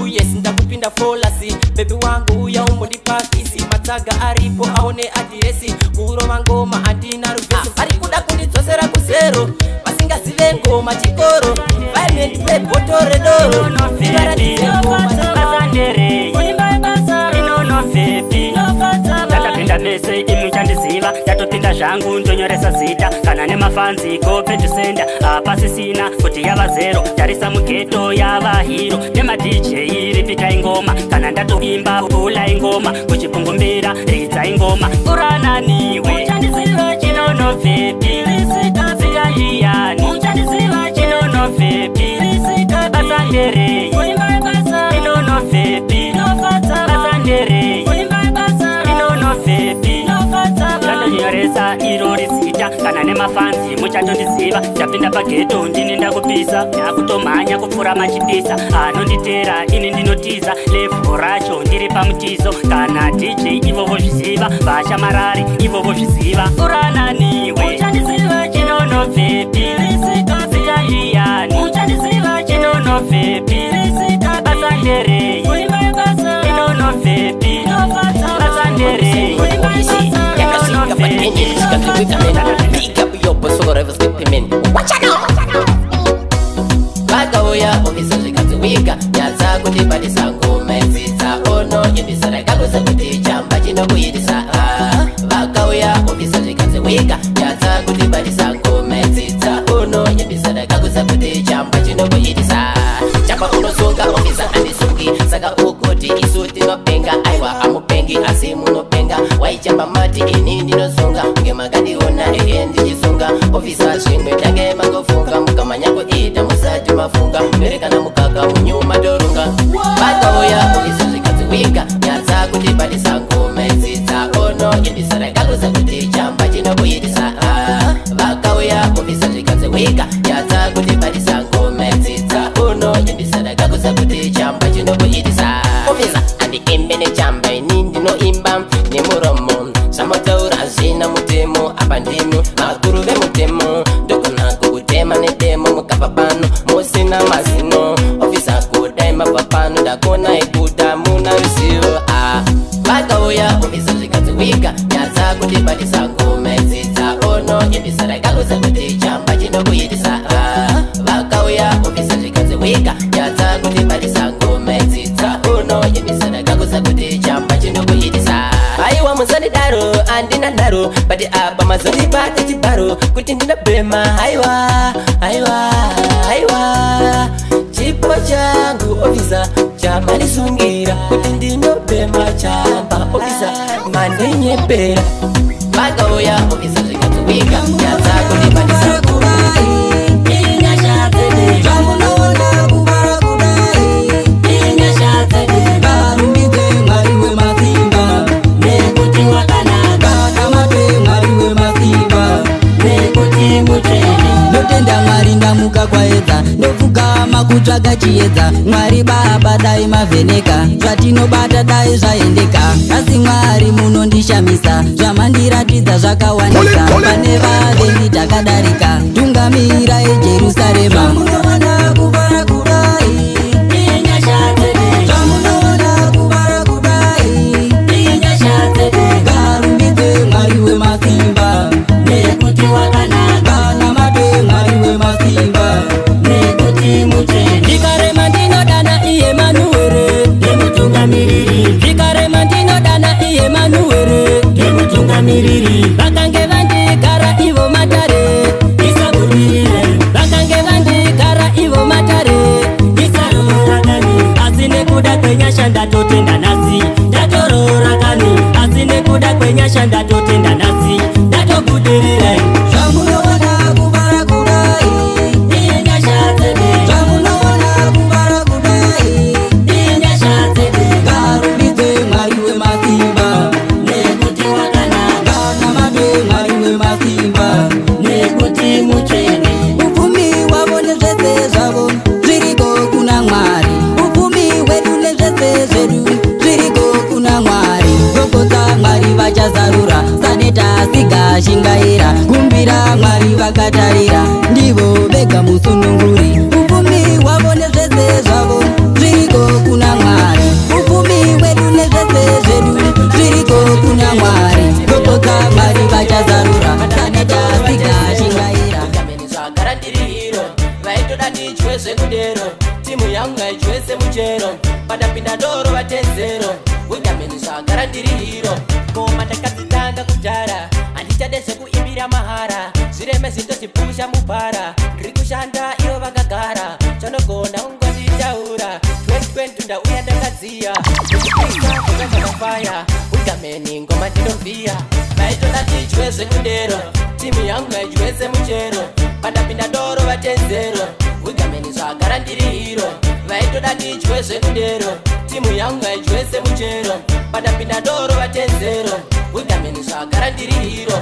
Speaker 2: yes ndakupinda folasi bebi wangu uya umbondipakisi matsaga aripo aone adiresi kurova ngoma handina ruvesi vari kuda kundidzosera kuzero vasingazive ngoma chikoro vaimend peboto redoro
Speaker 10: ndakapinda mese imi uchandiziva ndatopinda zvangu ndonyoresa zita kana nemafanzi kopedusenda apasisina kuti yava zero tarisa mugeto yava hiro nemadj ripitai ngoma kana ndatoimba ulai ngoma kuchipungumbira ridzai ngoma urananiwe uchandiziva chinonovhepi risika iyani uchandiziva chinonovhepi risika basanderei inonovhepi basanderei ndandonyoresa iro rizita kana nemafanzi muchatondiziva ndapinda pageto ndini ndakupisa ndakutomhanya kupfuura machipisa anonditera ini ndinotiza levhu racho ndiri pamutizo kana dj ivovo zviziva vashamarari ivovo zviziva urananiwe uchandiziva chinonobvepi risika iyani uchandiziva chinonobvepi risika basanderei inonobvepi basanderei
Speaker 2: Pick up your boss for whatever's keeping in. Watch out! Bagawaya, officer, she got the wigger. Yaza, good body, sango, mezita, oh no, you decide I go to the jam, but you know we decide. Bagawaya, officer, she got the wigger. Yaza, good body, sango, mezita, oh no, you decide I go to the jam, but you know we decide. Chapa uno songa, officer, and the sungi, saga okoti, isuti no penga, aiwa, amupengi, asimu no penga, waichamba mati, inindi no songa, magadi ona endi jisunga ofisa shingwe tange magofunga mukamanya ko ita musaji mafunga mereka na mukaka munyuma dorunga bagaoya ofisa zikaziwika yaza kuti bali sango mezita ono yendisara galuza kuti chamba chino kuyidisa bagaoya ofisa zikaziwika yaza kuti bali sango mezita ono yendisara galuza kuti chamba chino kuyidisa ofisa andi imbene chamba inindi no imba ni muromo samotaura zina mutemo abandimi makuru ve mutemo dokona kutema netemo mukapapano mosina mazino ofisa kudaima papano dakona ikuda muna risio bagaoya ofisa zikaziwika yaza kuti bali sango mezita ono yendisara galuza kuti chamba chino kuyidisa bagaoya ofisa zikaziwika yaza kuti bali sango mezita ono yendisara galuza kuti chamba chino kuyidisa aiwa musani daro andina daro bati apa mazoni bati chibaro kuti ndina bema aiwa aiwa aiwa chipo changu ofisa chamanisungira kuti ndino bema chamba ofisa mandinyepera bagaoya ofisa zikaziwika yaza kuti bati sango
Speaker 11: notenda mwari ndamuka kwaedza ndopfugama kutsvaga chiedza mwari baba dai mavheneka zvatinobata dai zvaendeka asi mwari munondishamisa zvamandiratidza zvakawanisa pane vavengi takadarika tungamira ejerusarema garumbidze mwari wemasimba nekuti wakanaka namate mwari wemasimba nekuti mucheni ndikarema ndinodana iye manuwere ndemutungamiriri ndikarema ndinodana iye manuwere ndemutungamiriri vakange vandigara ivo matare isabudirira
Speaker 2: hiro vaitoda tichwe zvekudero timu yangu ngaichwe semuchero padapinda doro vatenzero wigameni zvagara ndiri hiro koma ndakadzitanga kudhara handichade zvekuimbira mahara zvireme zvindozvipusha mubhara ndiri kushanda ivo vakagara chanogona ungonditaura 2020 ndauya ndakadziya zvakafaya wigameni ngoma ndinovhiya vaitoda tichwe zvekudero timu yangu ngaichwe semuchero padapinda doro vatenzero wigameni zvagara ndiri hiro vaitoda tichwe zvekudero timu yangu ngaichwe semuchero padapinda doro vatenzero wigameni zvagara ndiri hiro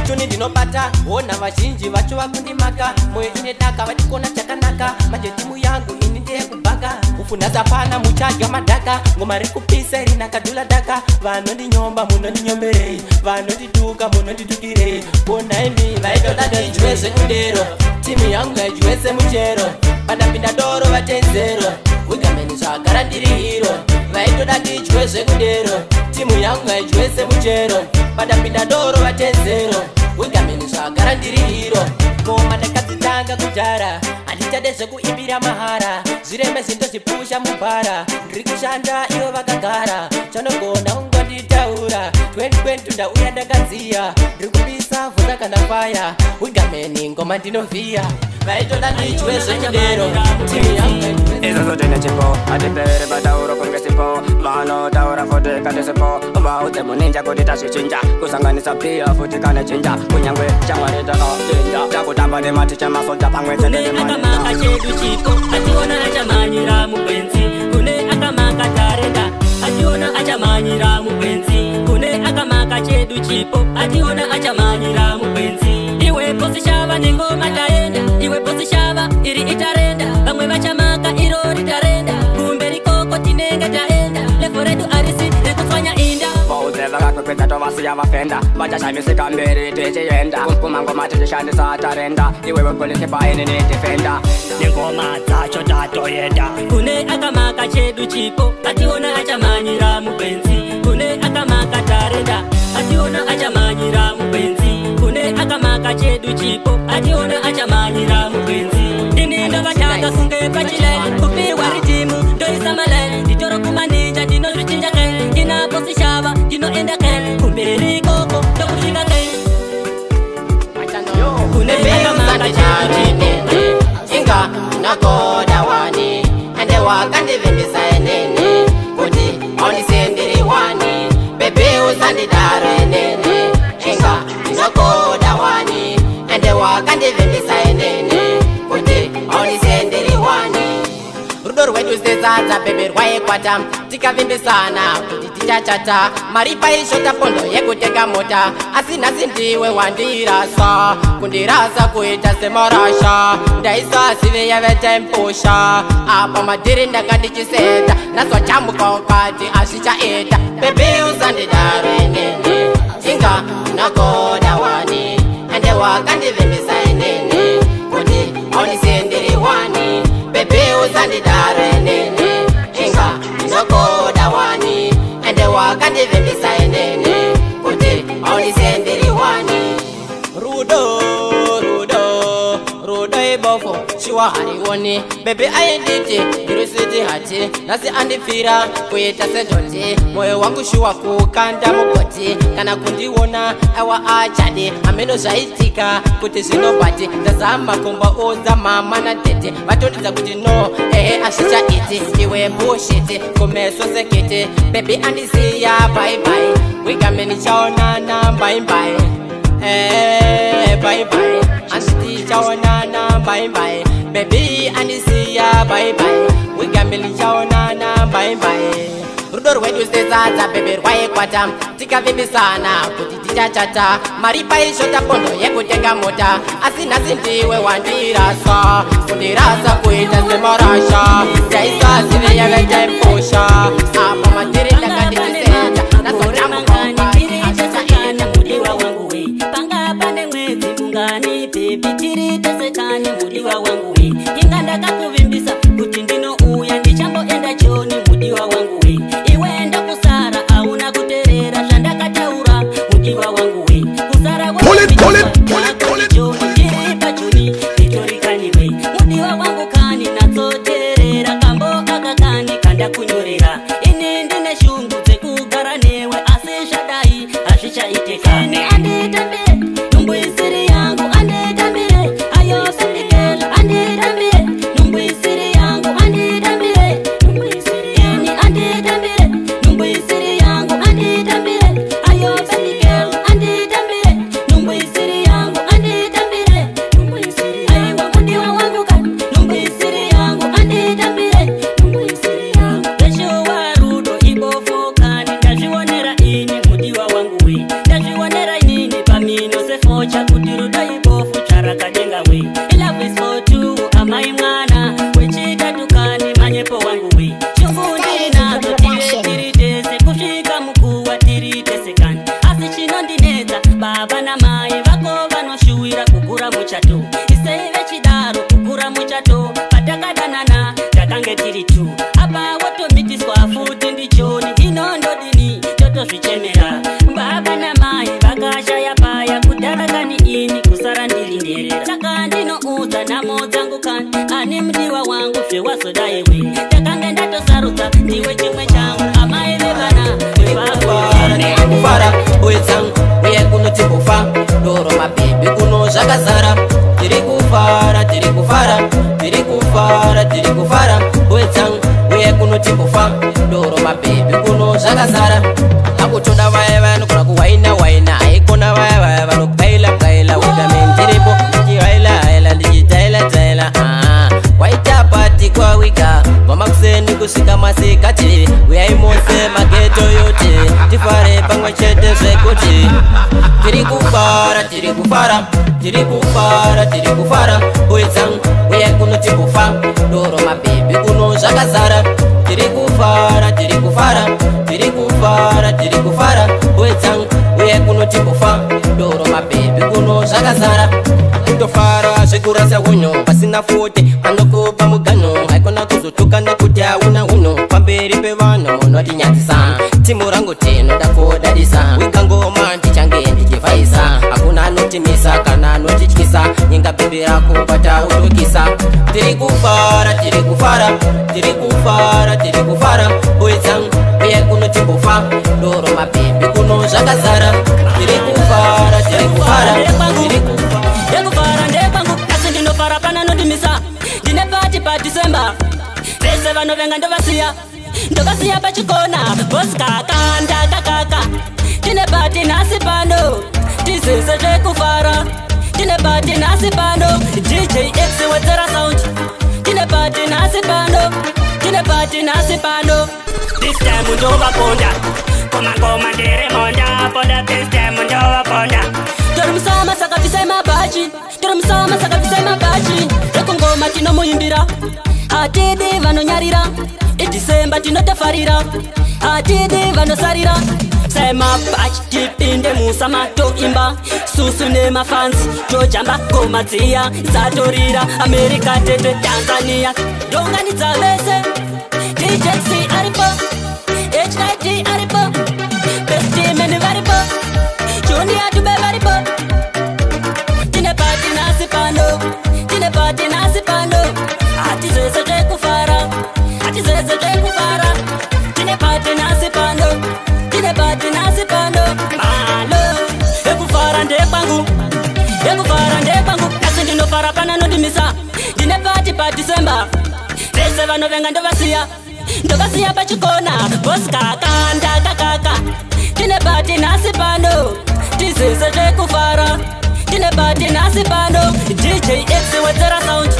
Speaker 2: choni ndinobata wona vazhinji vacho vakundimaka moyo ine daka vachikona chakanaka manje timu yangu ini ndeyekubhaka kufunhadza pana muchadya madhaka ngoma riri kupisa rinakadhula dhaka vanondinyomba munondinyomberei vanondituka munonditukirei konaimi vaitoda tichwe zvekudero timu yangu ngaichwe semuchero padapinda doro vatenzero wigameni zvagara ndiri hiro vaitoda tichwe zvekudero timu yangu ngaichwe semuchero padapinda doro vatenzero wigameni zvagara ndiri hiro koma ndakadzitanga kudhara handichade zvekuimbira mahara zvireme zvindozvipusha mubhara ndiri kushanda ivo vakagara chanogona ungonditaura 2020 ndauya ndakadziya ndiri kupisa vhuna kana faya wigameni ngoma ndinovhiya vaitoda tichwe zvekudero timu yangu
Speaker 5: izozotine chipo atipere patauro kungesipo vanotaura futi katisipo vaudze muninja kuti tazvichinja kusanganisa pia futi kana chinja kunyangwe chamwari takachinja takutamba nematicha masoja pamwese
Speaker 3: akamaka chedu chipo ationa achamanyira mukwenzi kune akamaka tarenda ationa achamanyira mukwenzi kune akamaka chedu chipo ationa achamanyira mukwenzi iwe posishava nengoma taenda iwe posishava iri itarenda vamwe vachamaka iro ritarenda kumbe rikoko tinenge taenda levo redu arisi rekutswanya inda
Speaker 5: vaudze vakakweketa tovasiya vafenda vachashamisika mberi tichienda kumangoma tichishandisa tarenda iwewe golikipaini nitifenda
Speaker 3: nengoma dzacho tatoenda kune akamaka chedu chipo ationa achamanyira mukwenzi kune akamaka tarenda ationa achamanyira mukwenzi kune akamaka chedu chipo ationa achamanyira mukwenzi ini ndovataka kunge pachile kupiwa ritimu ndoisamale nditoro kumanija ndinozvichinja ke ndinaposishava ndinoenda ke kumberi koko ndokusvika ke kune akamaka chedu
Speaker 2: inga nakoda wani ende wakandivimbisa enene kuti aundisenderi wani bebe usandidaro enene inga nakoda wani ende wakandivimbisa enene kuti aundisenderi wani rudo rwedu sezadza bebe rwaekwata tikavimbisana kuti tichachata mari paishota pondo yekutenga mota asi nhasi ndiwe wandirasa kundirasa kuita semarasha ndaisasive yavetempusha apa madhiri ndanga ndichiseta nazochamuka ukati azvichaita bebe usandidaro enene inga nakoda wani ende wakandivimbisa enene kuti aundisenderi wani bebe usandidaro enene inga nakoda wani ende wakandivimbisa enene kuti aundisenderi wani rudo ibofo shiwa harioni bebe ainditi irisiti hati nasi andifira kuita sedoti moyo wangu shiwa kukanda mugoti kana kundiona awa achadi ameno zvaitika kuti zvinobati ndazama kumba oza mama na tete vatondidza kuti no azvichaiti iwe bushiti kumeso sekete bebe andisiya baibai wigameni chaonana baibai bye bye anti chaonana bye bye baby andisiya bye bye wigameli chaonana bye bye rudo rwedu sezadza bebe rwaekwata tikavimbisana kuti tichachata mari paishota pondo yekutenga mota asi nhasi ndiwe wandirasa kundirasa kuita semarasha ndaisasive yavetempusha apa madhiri ndakandichisenda
Speaker 3: nazotamukaukaaichasaina mudiwa wangu we pangapa nemwedzi mungani bebi tiri tesekani mudiwa wangu we inga ndakakuvimbisa kuti ndinouya ndichamboenda choni mudiwa wangu we iwe ndakusara auna kuterera zvandakataura mudiwa wangu we kusara ndiri pachoni nditorikani
Speaker 10: amai mwana wechitatu kani manyepo wangu we chungundina totive tiri tese kusvika mukuwa tiri tesekani asi chinondinetsa baba namai vako vanoshuwira kugura muchato isei vechidaro kugura muchato patakadanana takange tiri tu apa wotomitiswa futi ndichoni inondodini totozvichemera baba namai vakashaya paya kudara kani ini kusara ndirinderera saka ndinoudza nhamo dzangu kani ani mudiwa wangu zvewazodaiwe takange ndatosarudza ndiwe chimwe changu amai vevana
Speaker 2: kufara uitsangu uye kunoti kufa doro mabhebhi kuno zvakazara tiri kufara tiri kufara tiri kufara tiri kufara uitsangu uye kunoti kufa doro mabhebhi kuno zvakazara akutoda vaya vanogona kuwaina waina aikona vaya vaya vanokaila kaila udamendiripo ndichihaila haila ndichitaila taila waita pati kwawika vamakuseni kusvika masikati uyai mose mageto yote tifare pamwe chete zvekuti tiri kufara tiri kufara tiri kufara tiri kufara uitsangu uye kunoti kufa doro mabhebhi kuno zvakazara tiri kufara tiri kufara tiri kufara tiri kufara uitsangu uye kunoti kufa doro mabhebhi kuno zvakazara kutofara zvekurasa hunyo pasina futi panokupa mugano haikona kuzotuka nekuti hauna hunyo pamberi pevanhu munotinyadzisa timu rangu tinoda kudadisa wikangoma ndichange ndichivhaisa hakuna anotimisa kana anotityisa nyinga bhebhi rako patautukisa tiri kufara tiri kufara tiri kufara tiri kufara uitsangu uye kunoti kufa doro mabhebhi kuno zvakazara tiri kufara tiri kufara tiri kufara
Speaker 10: ndekufara ndekwangu asi ndinofara pana nondimisa ndine pati padhisemba vese vanovenga ndovasiya pachikona bosi kaka ndakakaka tine pati nhasi pano tizese zvekufara tine pati nhasi pano djx wedzera sound tine pati nhasi pano tine pati nhasi pano this time ndovaponda komangoma nderemonda ponda this time ndovaponda tori musama saka bvisai mabachi tori musama saka bvisai mabachi rekungoma tinomuimbira hatidi vanonyarira idhisemba tinotofarira hatidi vanosarira sai mabachi tipinde musama toimba susu nemafansi tojamba ngoma dziya zatorira amerika tete tanzania ndonganidza vese djc aripo hid aripo bestimeni varipo joni atube varipo tine pati nhasi pano tine pati nhasi pano hatizese zvekufara hatizese zvekufara tine pati nhasi pano tine pati nhasi pano malo ekufara ndekwangu ekufara ndekwangu asi ndinofara pana nondimisa ndine pati padhisemba vese vanovenga ndovasiya pachikona bosi kaka ndakakaka tine pati nhasi pano tizese zvekufara tine pati nhasi pano djx wedzera sound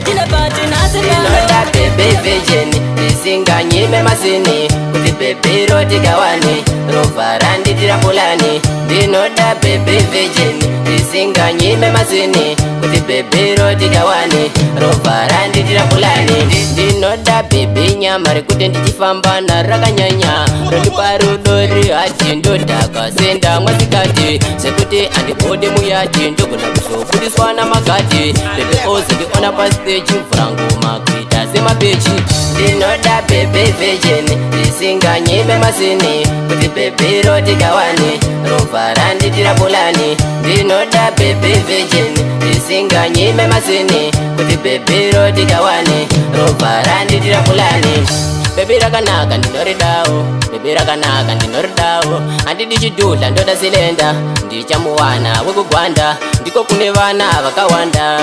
Speaker 10: tine pati nhasi
Speaker 2: panoinoda bhebhe vejeni isinganyime masini kuti bhebhe rotigawane rovhara nditira pulani ndinoda bhebhe vejeni isinganyime masini kuti bhebhe rotigawane rovhara nditira pulani ndinoda bhebhe nyama rekuti ndichifamba narakanyanya rondipa rudori hati ndodhaka senda mwasikati sekuti handibode muyati ndogona kuzofundiswa namagati bhebhe ozindiona pasiteji mvura ngoma kuita semapechi ndinoda bhebhe vejeni risinganyime masini kuti bhebhe rotigawane rovhara nditira pulani ndinoda bhebhe vejeni risinganyime masini kuti bhebhe rotigawane rovhara nditira pulani bhebhe rakanaka ndinoridawo bhebhe rakanaka ndinoridawo handidi chidhudha ndoda silenda ndichamuwana wekugwanda ndiko kune vana vakawanda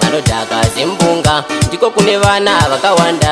Speaker 2: vanodhaka sembunga ndiko kune vana vakawanda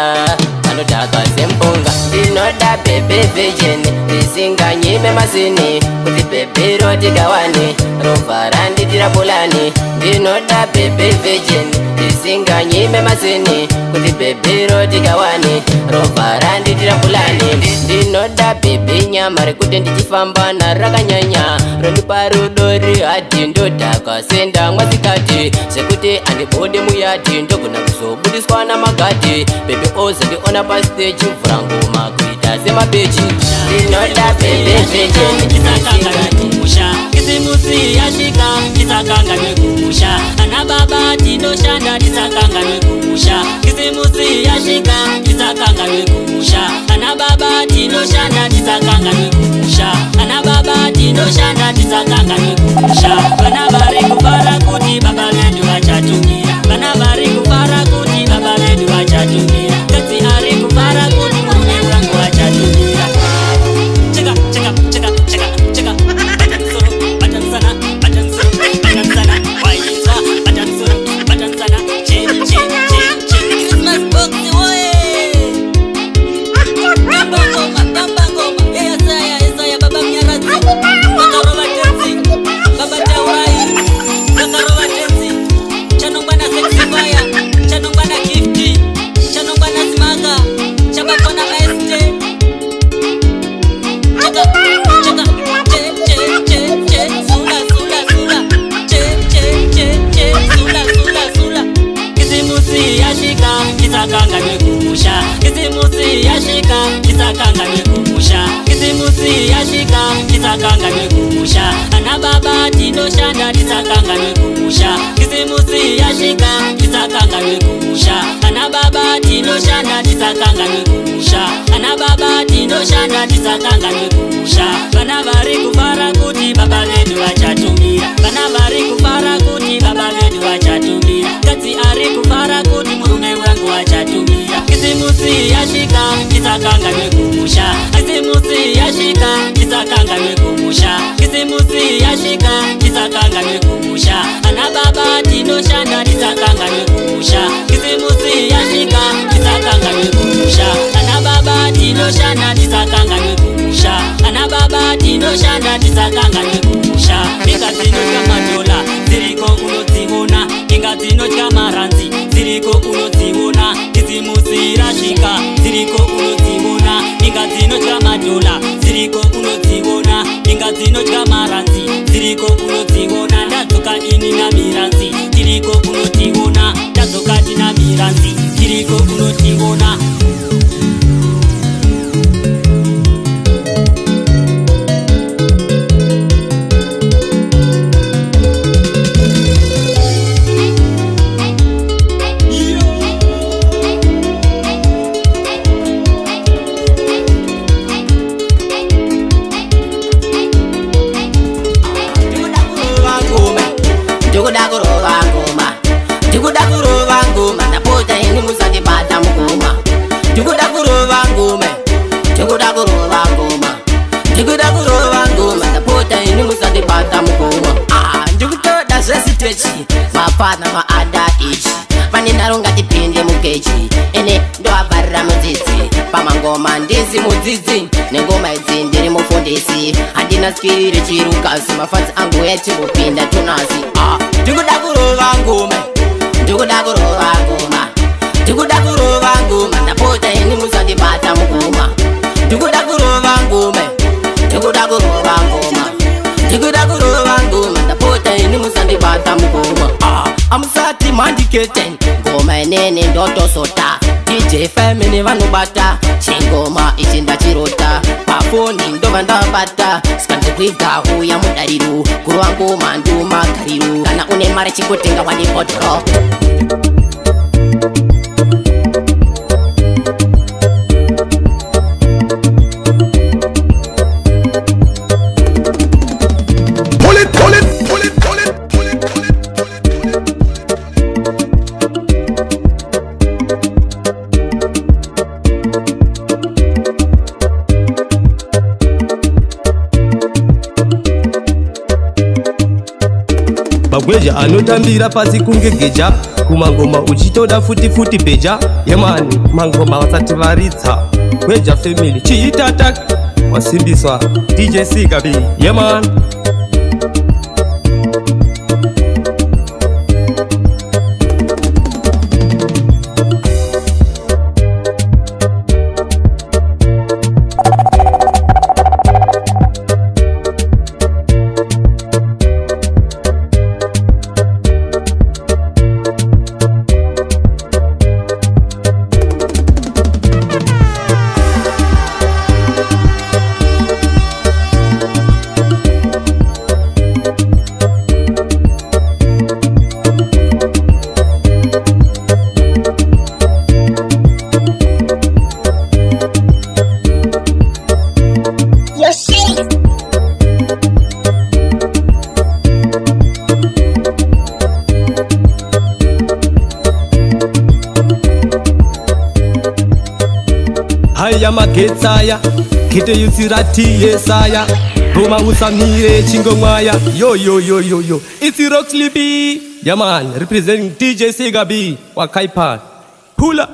Speaker 2: vanodhaka sempunga. Ndinoda bebe virgin risinganyime mazini, kuti bebero tikawane rovha randitira pulani. Ndinoda bebe virgin risinganyime mazini, kuti bebero tikawane rovha randitira pulani. Ndinoda bebe nyama rekuti ndichifamba narakanyanya, ronipa rudori hati ndodhaka senda mwasikati, sekuti andibode muyati ndogona kuzobudiswa namagati. Bebe ozondiona pastage mvura ngoma kuita semabechi. Ndinoda bebe virgin
Speaker 3: tisakanga nekumusha, kisimusi yashika tisakanga nekumusha. Ana baba tinoshanda tisakanga nekumusha, kisimusi yashika tisakanga nekumusha. Ana baba tinoshanda tisakanga nekumusha, ana baba tinoshanda tisakanga nekumusha. Vana vari kufara kuti baba vedu vachatumira, vana vari kufara kuti baba vedu vachatumira, kadzi ari kufara kuti murume wangu vachatumira. Cheka cheka cheka cheka cheka batansoro batansana batansoro batansana waisa batansoro batansana che che che che Christmas box oye bamba ngoma ya baba mnyarazi bakarova tenzi baba taurai bakarova tenzi chanongwana sexy fire chanongwana gifty chanongwana simaka chabakona maeste tisakanga nekumusha, kisimusi yashika tisakanga nekumusha, kisimusi yashika tisakanga nekumusha. Ana baba tinoshanda tisakanga nekumusha, kisimusi yashika tisakanga nekumusha. Ana baba tinoshanda tisakanga nekumusha, ana baba tinoshanda tisakanga nekumusha. Vana vari kufara kuti baba vedu vachatumira, vana vari kufara kuti baba vedu vachatumira, kadzi ari kufara kuti murume wangu vachatumira. Kisimusi yashika tisakanga nekumusha, kisimusi yashika tisakanga nekumusha, kisimusi yashika tisakanga nekumusha. Ana baba tinoshanda tisakanga nekumusha, kisimusi yashika tisakanga nekumusha. Ana baba tinoshanda tisakanga nekumusha, ana baba tinoshanda tisakanga nekumusha. Inga dzinotya madola dziriko unodziona, inga dzinotya maranzi dziriko unodziona, kisimusi rashika dziriko unodziona. Inga dzinotya madola dziriko unodziona, inga dzinotya maranzi dziriko unodziona. Ndadzoka ini na miranzi dziriko unodziona, ndadzoka tina miranzi dziriko unodziona.
Speaker 2: Ndikuda kurova ngoma, ndapota ini musandibata mugoma. Ndikuda kurova ngoma, ndikuda kurova ngoma, ndikuda kurova ngoma, ndapota ini musandibata mugoma. Ndikutoda zvesitechi mapana maada ichi pane ndaronga tipinde mukechi, ene ndoabvarira mudzidzi pamangoma ndizi mudzidzi nengoma idzi ndiri mufundisi. Handina spiri chirukazi mafanzi angu yatingopinda tonasi. Ndikuda kurova ngoma, ndikuda kurova ngoma, ndikuda kurova ngoma, ndapota ini musandibata mugoma. Ndikuda kurova ngoma, ndikuda kurova ngoma, ndikuda kurova ngoma, ndapota ini musandibata mugoma. Amusati mandiketen ngoma enene ndotosota, DJ Femini vanobata chingoma ichi ndachirota, pafoni ndova ndabata sikanzikwiga uya mudariro kurova ngoma ndomagariro, kana une mari chikutenga wadipotro.
Speaker 1: magweja anotambira pasi kunge geja kumangoma uchitoda futi beja yemani mangoma wasati varitsa Weja family chiitata wasimbiswa DJ Sigabi yemani Haya magetsaya kete yutsirati yesaya Roma usamire chingomwaya yo it's Rock Sleepy yeah man representing DJ Sigabi wa Kaipan Pula